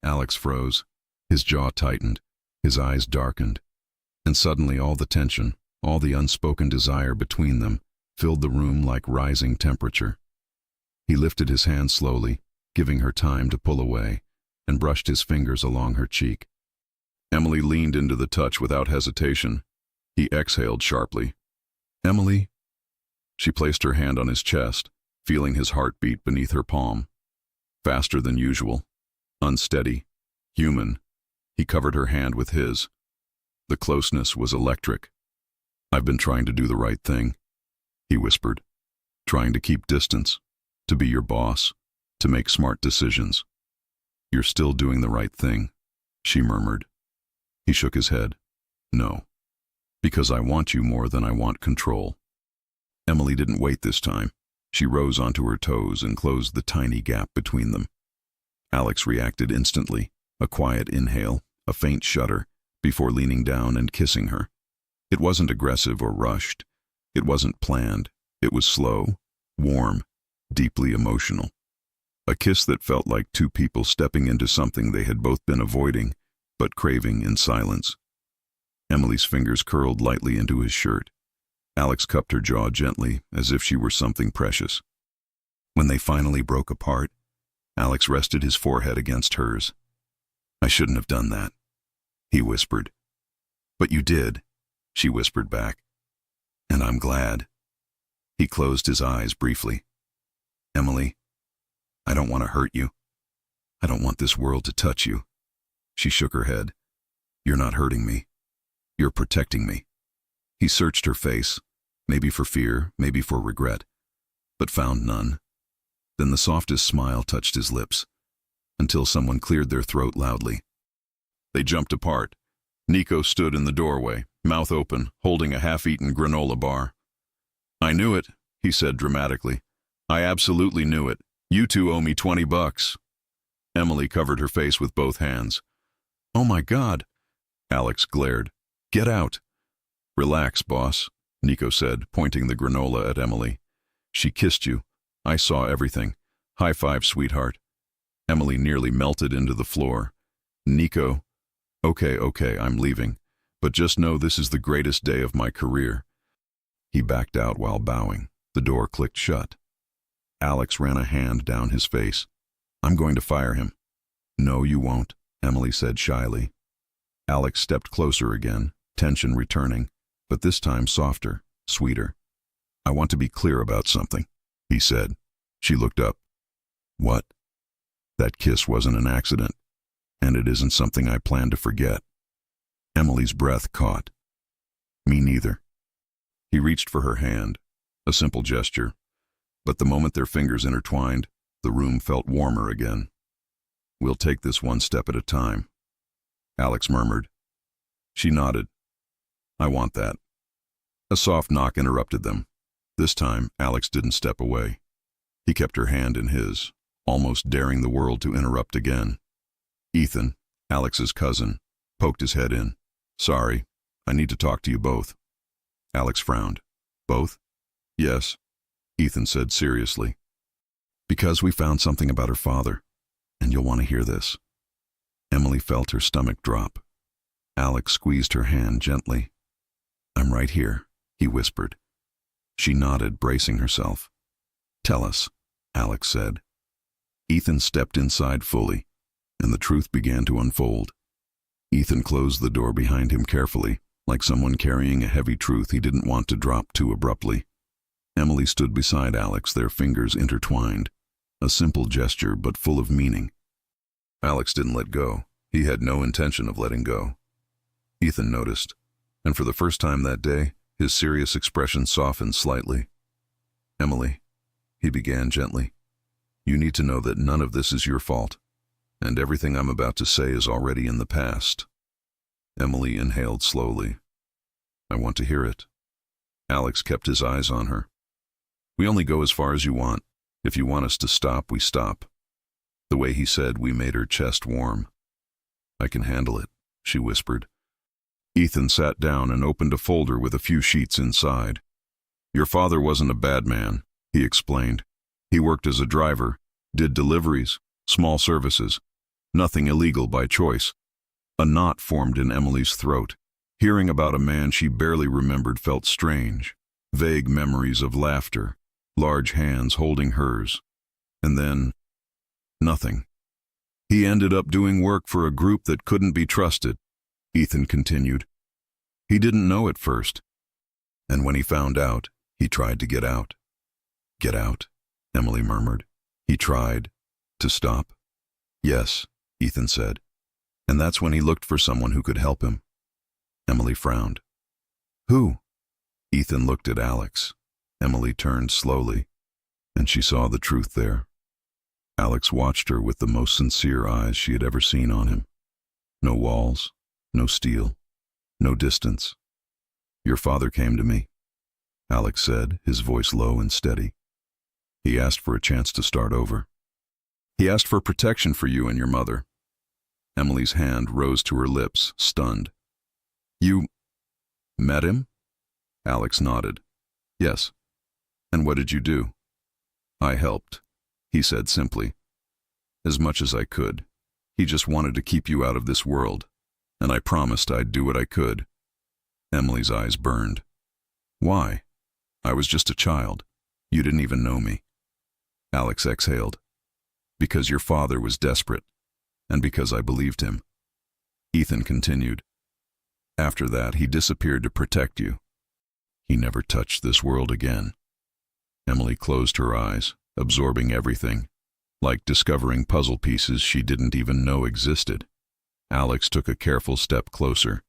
Alex froze. His jaw tightened. His eyes darkened. And suddenly all the tension, all the unspoken desire between them, filled the room like rising temperature. He lifted his hand slowly, giving her time to pull away, and brushed his fingers along her cheek. Emily leaned into the touch without hesitation. He exhaled sharply. "Emily?" She placed her hand on his chest, feeling his heartbeat beneath her palm. Faster than usual, unsteady, human. He covered her hand with his. The closeness was electric. "I've been trying to do the right thing," he whispered. "Trying to keep distance, to be your boss, to make smart decisions." "You're still doing the right thing," she murmured. He shook his head. "No, because I want you more than I want control." Emily didn't wait this time. She rose onto her toes and closed the tiny gap between them. Alex reacted instantly, a quiet inhale, a faint shudder, before leaning down and kissing her. It wasn't aggressive or rushed. It wasn't planned. It was slow, warm, deeply emotional. A kiss that felt like two people stepping into something they had both been avoiding, but craving in silence. Emily's fingers curled lightly into his shirt. Alex cupped her jaw gently, as if she were something precious. When they finally broke apart, Alex rested his forehead against hers. "I shouldn't have done that," he whispered. "But you did," she whispered back. "And I'm glad." He closed his eyes briefly. "Emily, I don't want to hurt you. I don't want this world to touch you." She shook her head. "You're not hurting me. You're protecting me." He searched her face, maybe for fear, maybe for regret, but found none. Then the softest smile touched his lips, until someone cleared their throat loudly. They jumped apart. Nico stood in the doorway, mouth open, holding a half-eaten granola bar. "I knew it," he said dramatically. "I absolutely knew it. You two owe me $20. Emily covered her face with both hands. "Oh my God!" Alex glared. "Get out!" "Relax, boss," Nico said, pointing the granola at Emily. "She kissed you. I saw everything. High five, sweetheart." Emily nearly melted into the floor. "Nico, okay, I'm leaving. But just know this is the greatest day of my career." He backed out while bowing. The door clicked shut. Alex ran a hand down his face. "I'm going to fire him." "No, you won't," Emily said shyly. Alex stepped closer again, tension returning, but this time softer, sweeter. "I want to be clear about something," he said. She looked up. "What?" "That kiss wasn't an accident, and it isn't something I plan to forget." Emily's breath caught. "Me neither." He reached for her hand, a simple gesture, but the moment their fingers intertwined, the room felt warmer again. "We'll take this one step at a time," Alex murmured. She nodded. "I want that." A soft knock interrupted them. This time, Alex didn't step away. He kept her hand in his, almost daring the world to interrupt again. Ethan, Alex's cousin, poked his head in. "Sorry, I need to talk to you both." Alex frowned. "Both?" "Yes," Ethan said seriously. "Because we found something about her father, and you'll want to hear this." Emily felt her stomach drop. Alex squeezed her hand gently. "I'm right here," he whispered. She nodded, bracing herself. "Tell us," Alex said. Ethan stepped inside fully, and the truth began to unfold. Ethan closed the door behind him carefully, like someone carrying a heavy truth he didn't want to drop too abruptly. Emily stood beside Alex, their fingers intertwined. A simple gesture, but full of meaning. Alex didn't let go. He had no intention of letting go. Ethan noticed, and for the first time that day, his serious expression softened slightly. "Emily," he began gently, "you need to know that none of this is your fault, and everything I'm about to say is already in the past. Emily inhaled slowly. I want to hear it. Alex kept his eyes on her. We only go as far as you want. If you want us to stop, we stop. The way he said we made her chest warm. I can handle it, she whispered. Ethan sat down and opened a folder with a few sheets inside. Your father wasn't a bad man, he explained. He worked as a driver, did deliveries, small services. Nothing illegal by choice. A knot formed in Emily's throat. Hearing about a man she barely remembered felt strange. Vague memories of laughter, large hands holding hers. And then, nothing. He ended up doing work for a group that couldn't be trusted, Ethan continued. He didn't know at first. And when he found out, he tried to get out. Get out, Emily murmured. He tried to stop. Yes, Ethan said. And that's when he looked for someone who could help him. Emily frowned. Who? Ethan looked at Alex. Emily turned slowly, and she saw the truth there. Alex watched her with the most sincere eyes she had ever seen on him. No walls, no steel, no distance. Your father came to me, Alex said, his voice low and steady. He asked for a chance to start over. He asked for protection for you and your mother. Emily's hand rose to her lips, stunned. You met him? Alex nodded. Yes. And what did you do? I helped, he said simply. As much as I could. He just wanted to keep you out of this world, and I promised I'd do what I could. Emily's eyes burned. Why? I was just a child. You didn't even know me. Alex exhaled. Because your father was desperate, and because I believed him. Ethan continued. After that, he disappeared to protect you. He never touched this world again. Emily closed her eyes, absorbing everything, like discovering puzzle pieces she didn't even know existed. Alex took a careful step closer.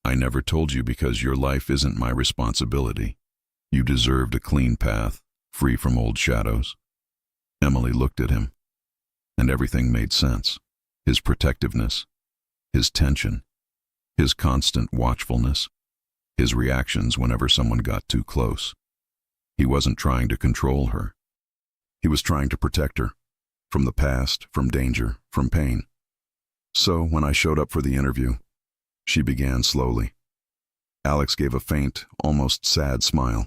I never told you because your life isn't my responsibility. You deserved a clean path, free from old shadows. Emily looked at him, and everything made sense. His protectiveness, his tension, his constant watchfulness, his reactions whenever someone got too close. He wasn't trying to control her. He was trying to protect her, from the past, from danger, from pain. So, when I showed up for the interview, she began slowly. Alex gave a faint, almost sad smile.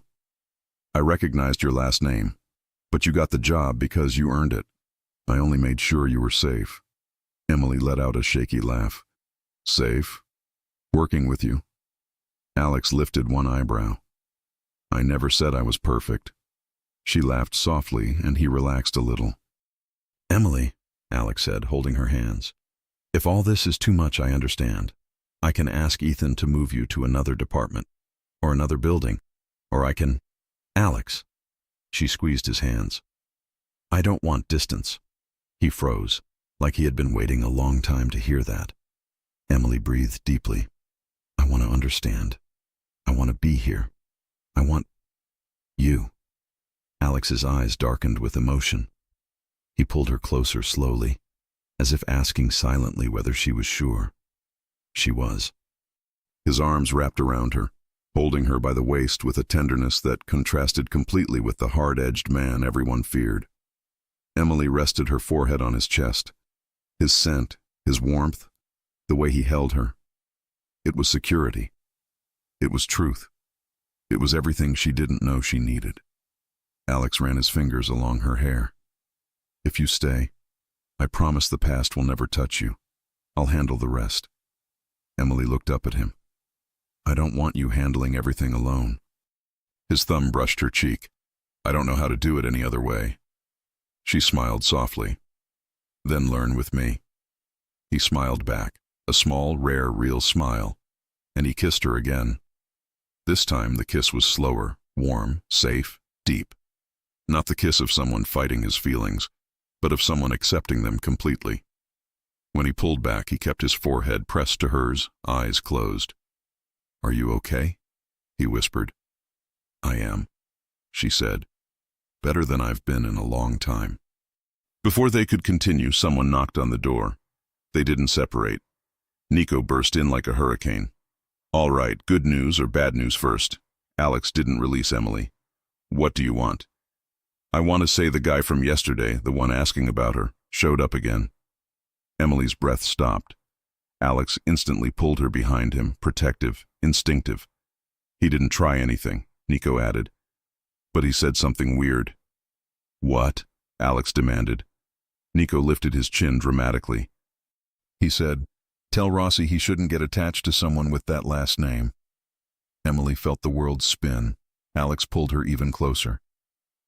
I recognized your last name, but you got the job because you earned it. I only made sure you were safe. Emily let out a shaky laugh. Safe? Working with you? Alex lifted one eyebrow. I never said I was perfect. She laughed softly, and he relaxed a little. Emily, Alex said, holding her hands. If all this is too much, I understand. I can ask Ethan to move you to another department, or another building, or I can... Alex. She squeezed his hands. I don't want distance. He froze, like he had been waiting a long time to hear that. Emily breathed deeply. I want to understand. I want to be here. I want you. Alex's eyes darkened with emotion. He pulled her closer slowly, as if asking silently whether she was sure. She was. His arms wrapped around her, holding her by the waist with a tenderness that contrasted completely with the hard-edged man everyone feared. Emily rested her forehead on his chest. His scent, his warmth, the way he held her. It was security. It was truth. It was everything she didn't know she needed. Alex ran his fingers along her hair. If you stay, I promise the past will never touch you. I'll handle the rest. Emily looked up at him. I don't want you handling everything alone. His thumb brushed her cheek. I don't know how to do it any other way. She smiled softly. Then learn with me. He smiled back, a small, rare, real smile, and he kissed her again. This time the kiss was slower, warm, safe, deep. Not the kiss of someone fighting his feelings, but of someone accepting them completely. When he pulled back, he kept his forehead pressed to hers, eyes closed. Are you okay? He whispered. I am, she said. Better than I've been in a long time. Before they could continue, someone knocked on the door. They didn't separate. Nico burst in like a hurricane. All right, good news or bad news first. Alex didn't release Emily. What do you want? I want to say the guy from yesterday, the one asking about her, showed up again. Emily's breath stopped. Alex instantly pulled her behind him, protective, instinctive. He didn't try anything, Nico added. But he said something weird. What? Alex demanded. Nico lifted his chin dramatically. He said, tell Rossi he shouldn't get attached to someone with that last name. Emily felt the world spin. Alex pulled her even closer.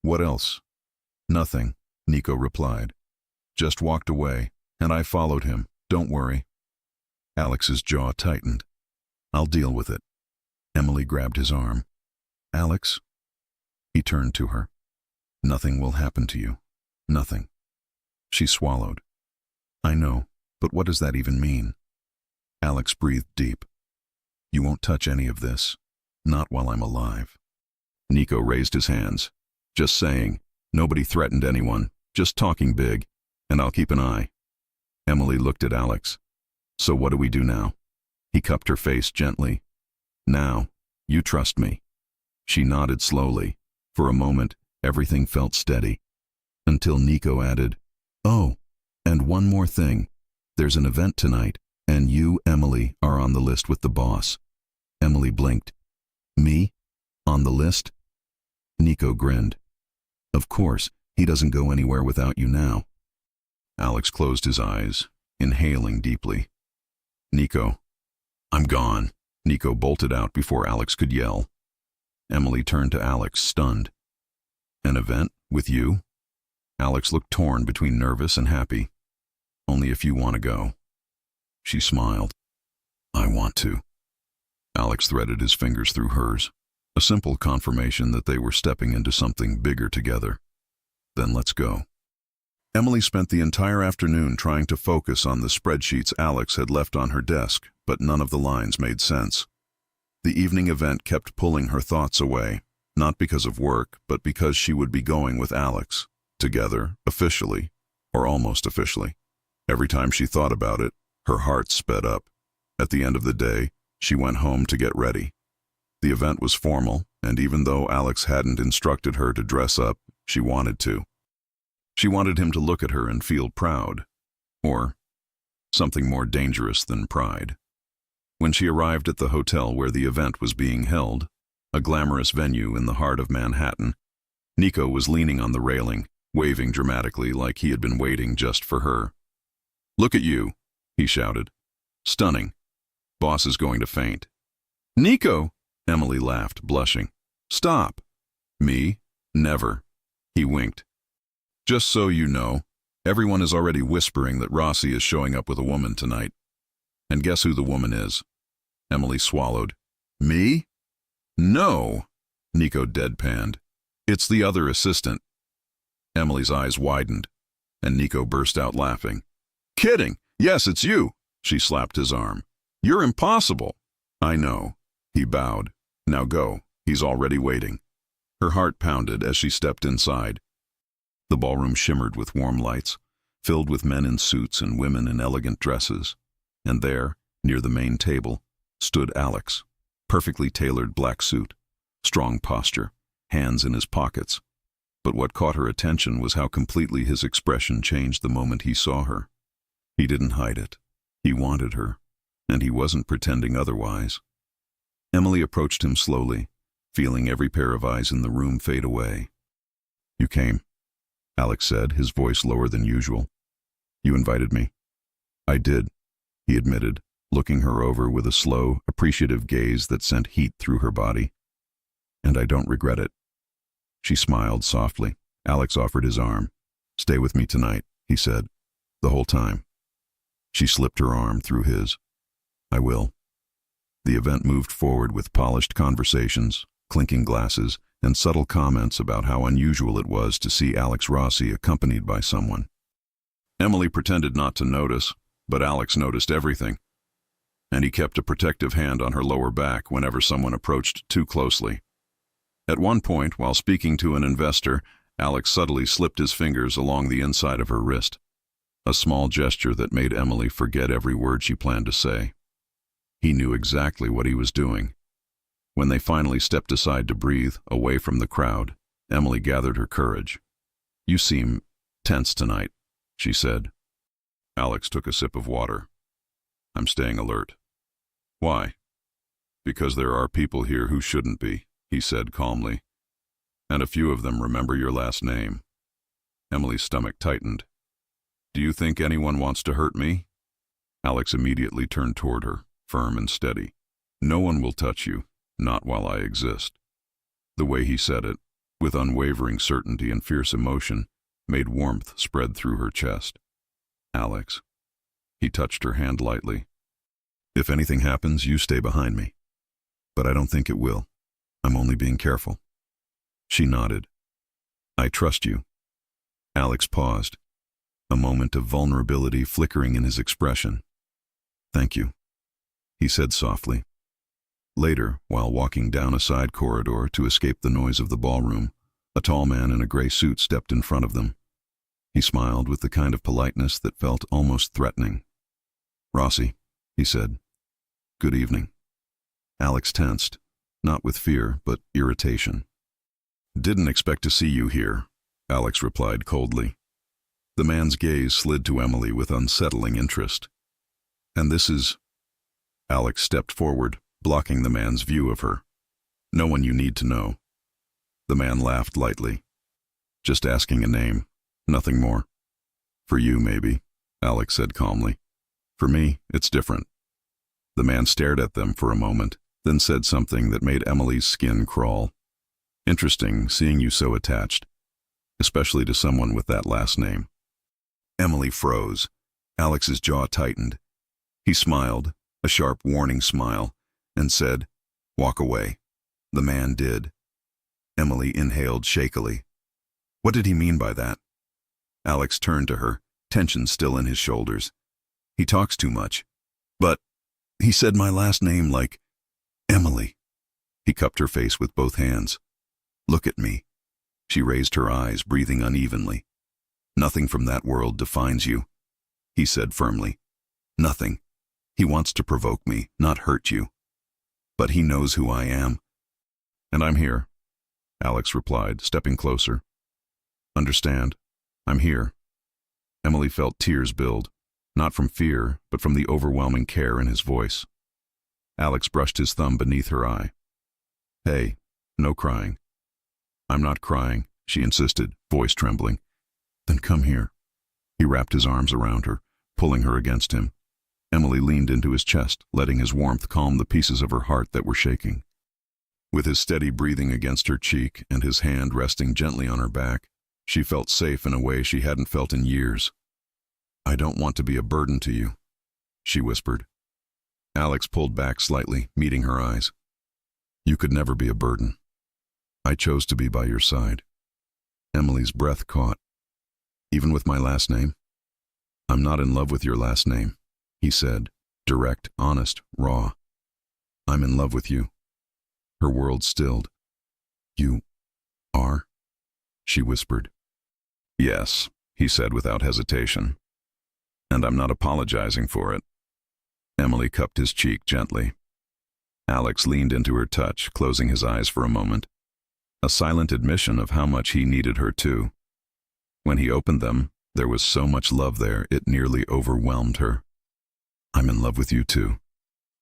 What else? Nothing, Nico replied. Just walked away, and I followed him. Don't worry. Alex's jaw tightened. I'll deal with it. Emily grabbed his arm. Alex? He turned to her. Nothing will happen to you. Nothing. She swallowed. I know, but what does that even mean? Alex breathed deep. You won't touch any of this. Not while I'm alive. Nico raised his hands. Just saying. Nobody threatened anyone. Just talking big. And I'll keep an eye. Emily looked at Alex. So what do we do now? He cupped her face gently. Now, you trust me. She nodded slowly. For a moment, everything felt steady. Until Nico added, oh, and one more thing. There's an event tonight, and you, Emily, are on the list with the boss. Emily blinked. Me? On the list? Nico grinned. Of course, he doesn't go anywhere without you now. Alex closed his eyes, inhaling deeply. Nico. I'm gone. Nico bolted out before Alex could yell. Emily turned to Alex, stunned. An event? With you? Alex looked torn between nervous and happy. Only if you want to go. She smiled. I want to. Alex threaded his fingers through hers, a simple confirmation that they were stepping into something bigger together. Then let's go. Emily spent the entire afternoon trying to focus on the spreadsheets Alex had left on her desk, but none of the lines made sense. The evening event kept pulling her thoughts away, not because of work, but because she would be going with Alex, together, officially, or almost officially. Every time she thought about it, her heart sped up. At the end of the day, she went home to get ready. The event was formal, and even though Alex hadn't instructed her to dress up, she wanted to. She wanted him to look at her and feel proud, or something more dangerous than pride. When she arrived at the hotel where the event was being held, a glamorous venue in the heart of Manhattan, Nico was leaning on the railing, waving dramatically like he had been waiting just for her. Look at you, he shouted. Stunning. Boss is going to faint. Nico, Emily laughed, blushing. Stop. Me? Never. He winked. Just so you know, everyone is already whispering that Rossi is showing up with a woman tonight. And guess who the woman is? Emily swallowed. Me? No, Nico deadpanned. It's the other assistant. Emily's eyes widened, and Nico burst out laughing. Kidding! Yes, it's you! She slapped his arm. You're impossible! I know. He bowed. Now go. He's already waiting. Her heart pounded as she stepped inside. The ballroom shimmered with warm lights, filled with men in suits and women in elegant dresses. And there, near the main table, stood Alex, perfectly tailored black suit, strong posture, hands in his pockets. But what caught her attention was how completely his expression changed the moment he saw her. He didn't hide it. He wanted her, and he wasn't pretending otherwise. Emily approached him slowly, feeling every pair of eyes in the room fade away. You came, Alex said, his voice lower than usual. You invited me. I did, he admitted, looking her over with a slow, appreciative gaze that sent heat through her body. And I don't regret it. She smiled softly. Alex offered his arm. Stay with me tonight, he said, the whole time. She slipped her arm through his. I will. The event moved forward with polished conversations, clinking glasses, and subtle comments about how unusual it was to see Alex Rossi accompanied by someone. Emily pretended not to notice, but Alex noticed everything, and he kept a protective hand on her lower back whenever someone approached too closely. At one point, while speaking to an investor, Alex subtly slipped his fingers along the inside of her wrist, a small gesture that made Emily forget every word she planned to say. He knew exactly what he was doing. When they finally stepped aside to breathe, away from the crowd, Emily gathered her courage. "You seem tense tonight," she said. Alex took a sip of water. "I'm staying alert." "Why?" "Because there are people here who shouldn't be," he said calmly. "And a few of them remember your last name." Emily's stomach tightened. "Do you think anyone wants to hurt me?" Alex immediately turned toward her, firm and steady. "No one will touch you, not while I exist." The way he said it, with unwavering certainty and fierce emotion, made warmth spread through her chest. "Alex." He touched her hand lightly. "If anything happens, you stay behind me. But I don't think it will. I'm only being careful." She nodded. "I trust you." Alex paused, a moment of vulnerability flickering in his expression. "Thank you," he said softly. Later, while walking down a side corridor to escape the noise of the ballroom, a tall man in a gray suit stepped in front of them. He smiled with the kind of politeness that felt almost threatening. "Rossi," he said. "Good evening." Alex tensed, not with fear, but irritation. "Didn't expect to see you here," Alex replied coldly. The man's gaze slid to Emily with unsettling interest. "And this is—" Alex stepped forward, blocking the man's view of her. "No one you need to know." The man laughed lightly. "Just asking a name, nothing more." "For you, maybe," Alex said calmly. "For me, it's different." The man stared at them for a moment, then said something that made Emily's skin crawl. "Interesting seeing you so attached, especially to someone with that last name." Emily froze. Alex's jaw tightened. He smiled, a sharp warning smile, and said, "Walk away." The man did. Emily inhaled shakily. What did he mean by that? Alex turned to her, tension still in his shoulders. "He talks too much. But he said my last name like Emily." He cupped her face with both hands. "Look at me." She raised her eyes, breathing unevenly. "Nothing from that world defines you," he said firmly. "Nothing. He wants to provoke me, not hurt you. But he knows who I am." "And I'm here," Alex replied, stepping closer. "Understand? I'm here." Emily felt tears build, not from fear, but from the overwhelming care in his voice. Alex brushed his thumb beneath her eye. "Hey, no crying." "I'm not crying," she insisted, voice trembling. "Then come here." He wrapped his arms around her, pulling her against him. Emily leaned into his chest, letting his warmth calm the pieces of her heart that were shaking. With his steady breathing against her cheek and his hand resting gently on her back, she felt safe in a way she hadn't felt in years. "I don't want to be a burden to you," she whispered. Alex pulled back slightly, meeting her eyes. "You could never be a burden. I chose to be by your side." Emily's breath caught. "Even with my last name?" "I'm not in love with your last name," he said, direct, honest, raw. "I'm in love with you." Her world stilled. "You are?" she whispered. "Yes," he said without hesitation. "And I'm not apologizing for it." Emily cupped his cheek gently. Alex leaned into her touch, closing his eyes for a moment. A silent admission of how much he needed her too. When he opened them, there was so much love there it nearly overwhelmed her. "I'm in love with you too,"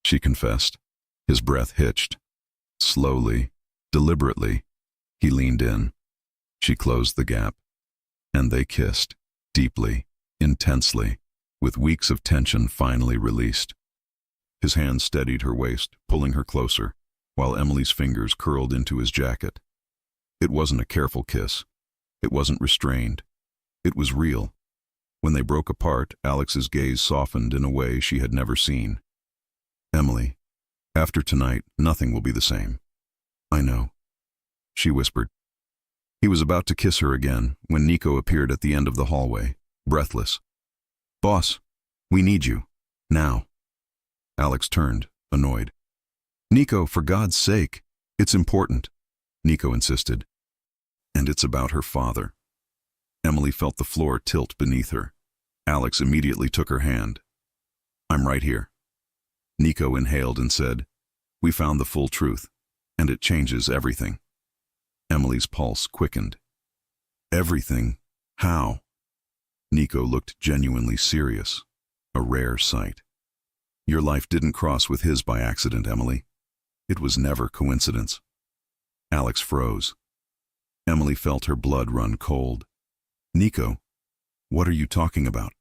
she confessed. His breath hitched. Slowly, deliberately, he leaned in. She closed the gap. And they kissed, deeply, intensely, with weeks of tension finally released. His hand steadied her waist, pulling her closer, while Emily's fingers curled into his jacket. It wasn't a careful kiss. It wasn't restrained. It was real. When they broke apart, Alex's gaze softened in a way she had never seen. "Emily, after tonight, nothing will be the same." "I know," she whispered. He was about to kiss her again when Nico appeared at the end of the hallway, breathless. "Boss, we need you. Now." Alex turned, annoyed. "Nico, for God's sake. It's important," Nico insisted. "And it's about her father." Emily felt the floor tilt beneath her. Alex immediately took her hand. "I'm right here." Nico inhaled and said, "We found the full truth, and it changes everything." Emily's pulse quickened. Everything? How? Nico looked genuinely serious, a rare sight. Your life didn't cross with his by accident, Emily. It was never coincidence. Alex froze. Emily felt her blood run cold. Nico, what are you talking about?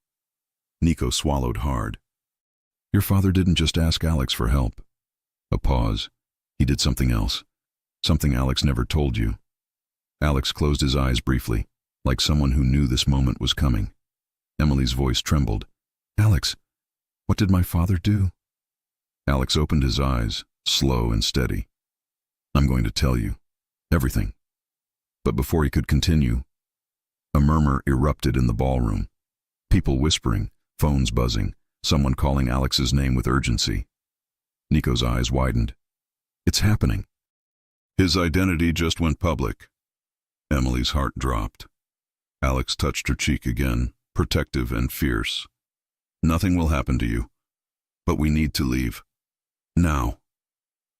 Nico swallowed hard. Your father didn't just ask Alex for help. A pause. He did something else. Something Alex never told you. Alex closed his eyes briefly, like someone who knew this moment was coming. Emily's voice trembled. Alex, what did my father do? Alex opened his eyes, slow and steady. I'm going to tell you. Everything. But before he could continue, a murmur erupted in the ballroom. People whispering, phones buzzing, someone calling Alex's name with urgency. Nico's eyes widened. It's happening. His identity just went public. Emily's heart dropped. Alex touched her cheek again, protective and fierce. Nothing will happen to you, but we need to leave. Now.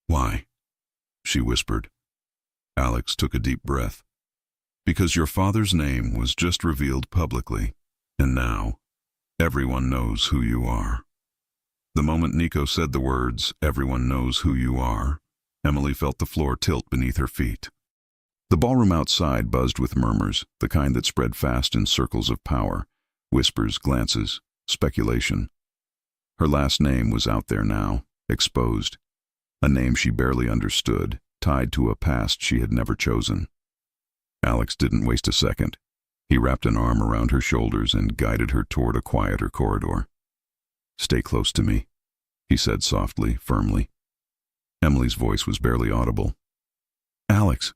Why? She whispered. Alex took a deep breath. Because your father's name was just revealed publicly, and now everyone knows who you are. The moment Nico said the words, "Everyone knows who you are," Emily felt the floor tilt beneath her feet. The ballroom outside buzzed with murmurs, the kind that spread fast in circles of power, whispers, glances, speculation. Her last name was out there now, exposed, a name she barely understood, tied to a past she had never chosen. Alex didn't waste a second. He wrapped an arm around her shoulders and guided her toward a quieter corridor. Stay close to me, he said softly, firmly. Emily's voice was barely audible. Alex,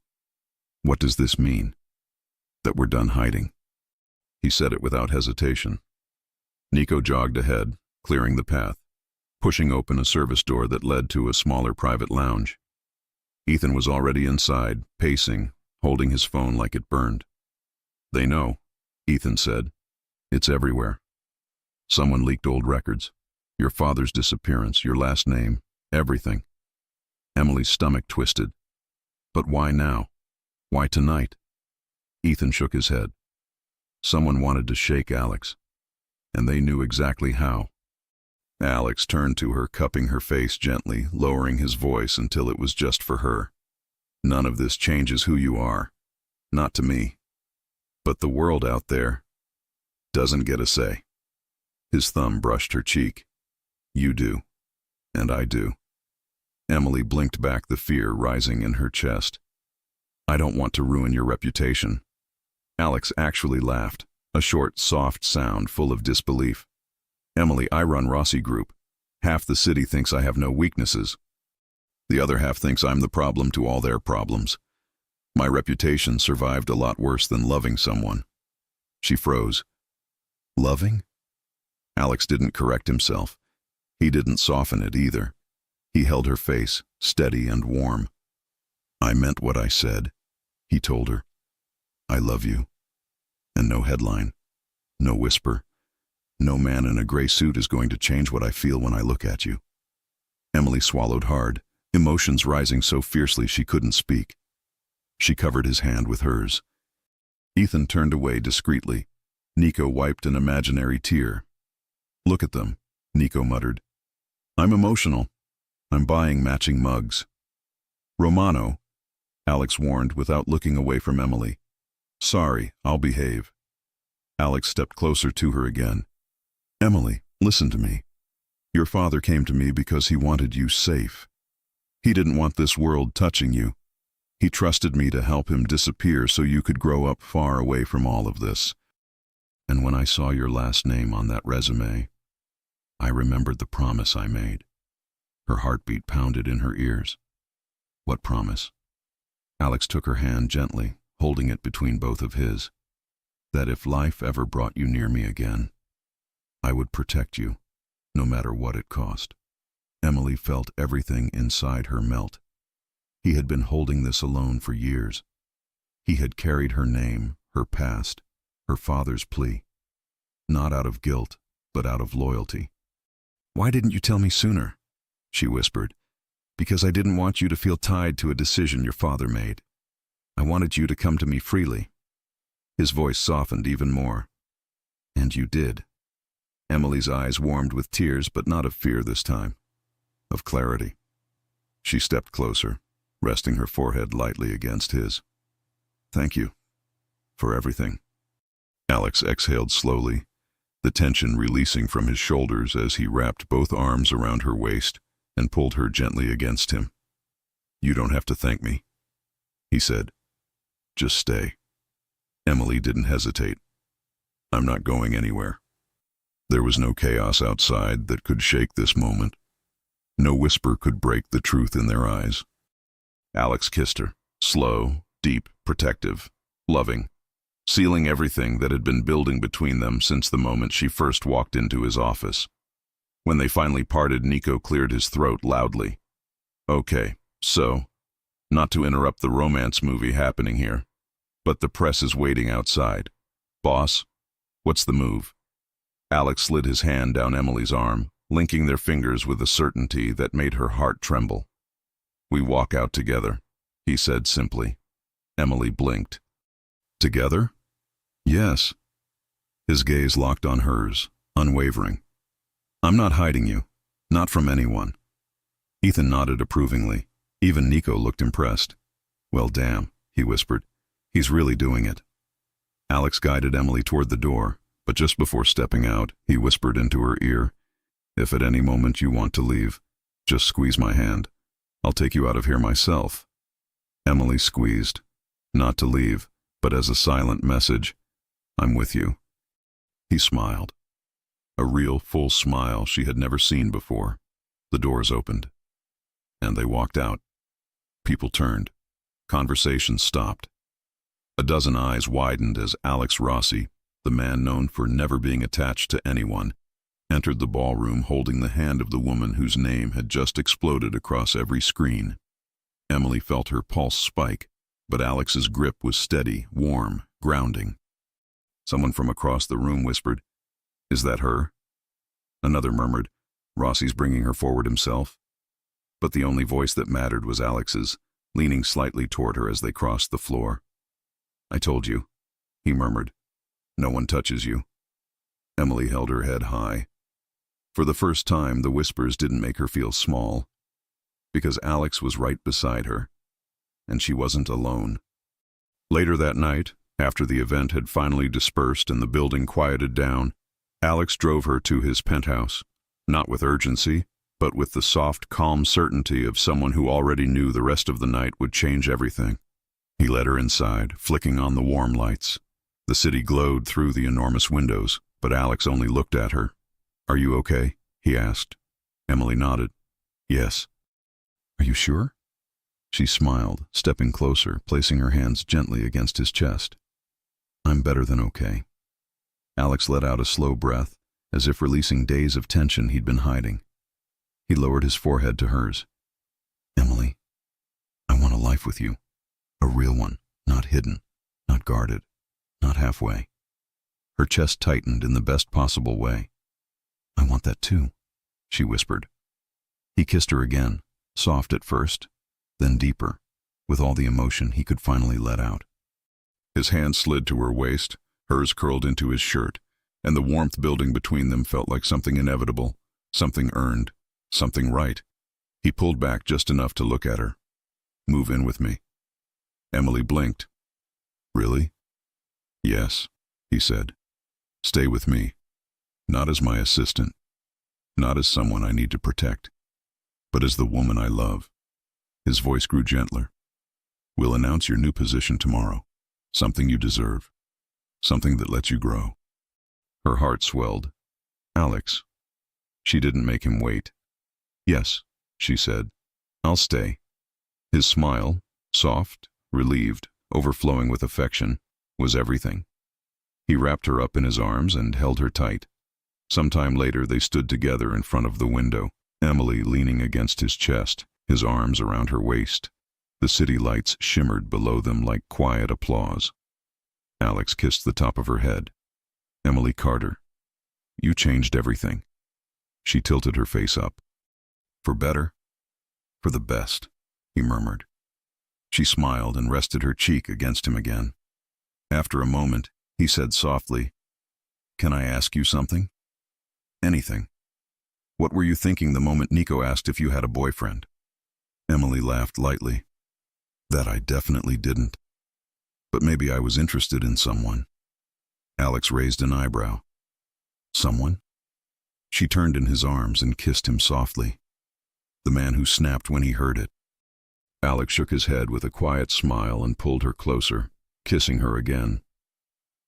what does this mean? That we're done hiding. He said it without hesitation. Nico jogged ahead, clearing the path, pushing open a service door that led to a smaller private lounge. Ethan was already inside, pacing, holding his phone like it burned. They know, Ethan said. It's everywhere. Someone leaked old records. Your father's disappearance, your last name, everything. Emily's stomach twisted. But why now? Why tonight? Ethan shook his head. Someone wanted to shake Alex, and they knew exactly how. Alex turned to her, cupping her face gently, lowering his voice until it was just for her. None of this changes who you are. Not to me. But the world out there doesn't get a say. His thumb brushed her cheek. You do. And I do. Emily blinked back, the fear rising in her chest. I don't want to ruin your reputation. Alex actually laughed, a short, soft sound full of disbelief. Emily, I run Rossi Group. Half the city thinks I have no weaknesses. The other half thinks I'm the problem to all their problems. My reputation survived a lot worse than loving someone. She froze. Loving? Alex didn't correct himself. He didn't soften it either. He held her face, steady and warm. I meant what I said, he told her. I love you. And no headline, no whisper, no man in a gray suit is going to change what I feel when I look at you. Emily swallowed hard, emotions rising so fiercely she couldn't speak. She covered his hand with hers. Ethan turned away discreetly. Nico wiped an imaginary tear. Look at them, Nico muttered. I'm emotional. I'm buying matching mugs. Romano, Alex warned without looking away from Emily. Sorry, I'll behave. Alex stepped closer to her again. Emily, listen to me. Your father came to me because he wanted you safe. He didn't want this world touching you. He trusted me to help him disappear so you could grow up far away from all of this. And when I saw your last name on that resume, I remembered the promise I made. Her heartbeat pounded in her ears. What promise? Alex took her hand gently, holding it between both of his. That if life ever brought you near me again, I would protect you, no matter what it cost. Emily felt everything inside her melt. He had been holding this alone for years. He had carried her name, her past, her father's plea. Not out of guilt, but out of loyalty. Why didn't you tell me sooner? she whispered, because I didn't want you to feel tied to a decision your father made. I wanted you to come to me freely. His voice softened even more. And you did. Emily's eyes warmed with tears, but not of fear this time. Of clarity. She stepped closer, resting her forehead lightly against his. Thank you. For everything. Alex exhaled slowly, the tension releasing from his shoulders as he wrapped both arms around her waist and pulled her gently against him. You don't have to thank me, he said. Just stay. Emily didn't hesitate. I'm not going anywhere. There was no chaos outside that could shake this moment. No whisper could break the truth in their eyes. Alex kissed her, slow, deep, protective, loving, sealing everything that had been building between them since the moment she first walked into his office. When they finally parted, Nico cleared his throat loudly. Okay, so, not to interrupt the romance movie happening here, but the press is waiting outside. Boss, what's the move? Alex slid his hand down Emily's arm, linking their fingers with a certainty that made her heart tremble. We walk out together, he said simply. Emily blinked. Together? Yes. His gaze locked on hers, unwavering. I'm not hiding you, not from anyone. Ethan nodded approvingly. Even Nico looked impressed. Well, damn, he whispered. He's really doing it. Alex guided Emily toward the door, but just before stepping out, he whispered into her ear, if at any moment you want to leave, just squeeze my hand. I'll take you out of here myself. Emily squeezed, not to leave, but as a silent message, I'm with you. He smiled. A real, full smile she had never seen before. The doors opened, and they walked out. People turned. Conversation stopped. A dozen eyes widened as Alex Rossi, the man known for never being attached to anyone, entered the ballroom holding the hand of the woman whose name had just exploded across every screen. Emily felt her pulse spike, but Alex's grip was steady, warm, grounding. Someone from across the room whispered, Is that her? Another murmured, Rossi's bringing her forward himself. But the only voice that mattered was Alex's, leaning slightly toward her as they crossed the floor. I told you, he murmured. No one touches you. Emily held her head high. For the first time, the whispers didn't make her feel small, because Alex was right beside her, and she wasn't alone. Later that night, after the event had finally dispersed and the building quieted down, Alex drove her to his penthouse, not with urgency, but with the soft, calm certainty of someone who already knew the rest of the night would change everything. He led her inside, flicking on the warm lights. The city glowed through the enormous windows, but Alex only looked at her. Are you okay? He asked. Emily nodded. Yes. Are you sure? She smiled, stepping closer, placing her hands gently against his chest. I'm better than okay. Alex let out a slow breath, as if releasing days of tension he'd been hiding. He lowered his forehead to hers. Emily, I want a life with you. A real one, not hidden, not guarded, not halfway. Her chest tightened in the best possible way. I want that too, she whispered. He kissed her again, soft at first, then deeper, with all the emotion he could finally let out. His hand slid to her waist, hers curled into his shirt, and the warmth building between them felt like something inevitable, something earned, something right. He pulled back just enough to look at her. Move in with me. Emily blinked. Really? Yes, he said. Stay with me. Not as my assistant, not as someone I need to protect, but as the woman I love. His voice grew gentler. We'll announce your new position tomorrow. Something you deserve. Something that lets you grow. Her heart swelled. Alex. She didn't make him wait. Yes, she said. I'll stay. His smile, soft, relieved, overflowing with affection, was everything. He wrapped her up in his arms and held her tight. Sometime later they stood together in front of the window, Emily leaning against his chest, his arms around her waist. The city lights shimmered below them like quiet applause. Alex kissed the top of her head. Emily Carter, you changed everything. She tilted her face up. For better? For the best, he murmured. She smiled and rested her cheek against him again. After a moment, he said softly, "Can I ask you something?" "Anything." "What were you thinking the moment Nico asked if you had a boyfriend?" Emily laughed lightly. "That I definitely didn't. But maybe I was interested in someone." Alex raised an eyebrow. "Someone?" She turned in his arms and kissed him softly. The man who snapped when he heard it. Alex shook his head with a quiet smile and pulled her closer, kissing her again.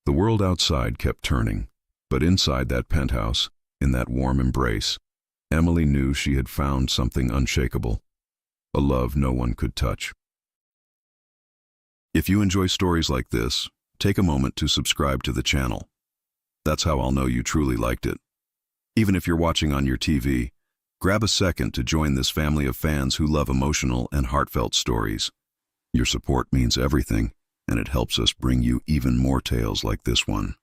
The world outside kept turning, but inside that penthouse, in that warm embrace, Emily knew she had found something unshakable, a love no one could touch. If you enjoy stories like this, take a moment to subscribe to the channel. That's how I'll know you truly liked it. Even if you're watching on your TV, grab a second to join this family of fans who love emotional and heartfelt stories. Your support means everything, and it helps us bring you even more tales like this one.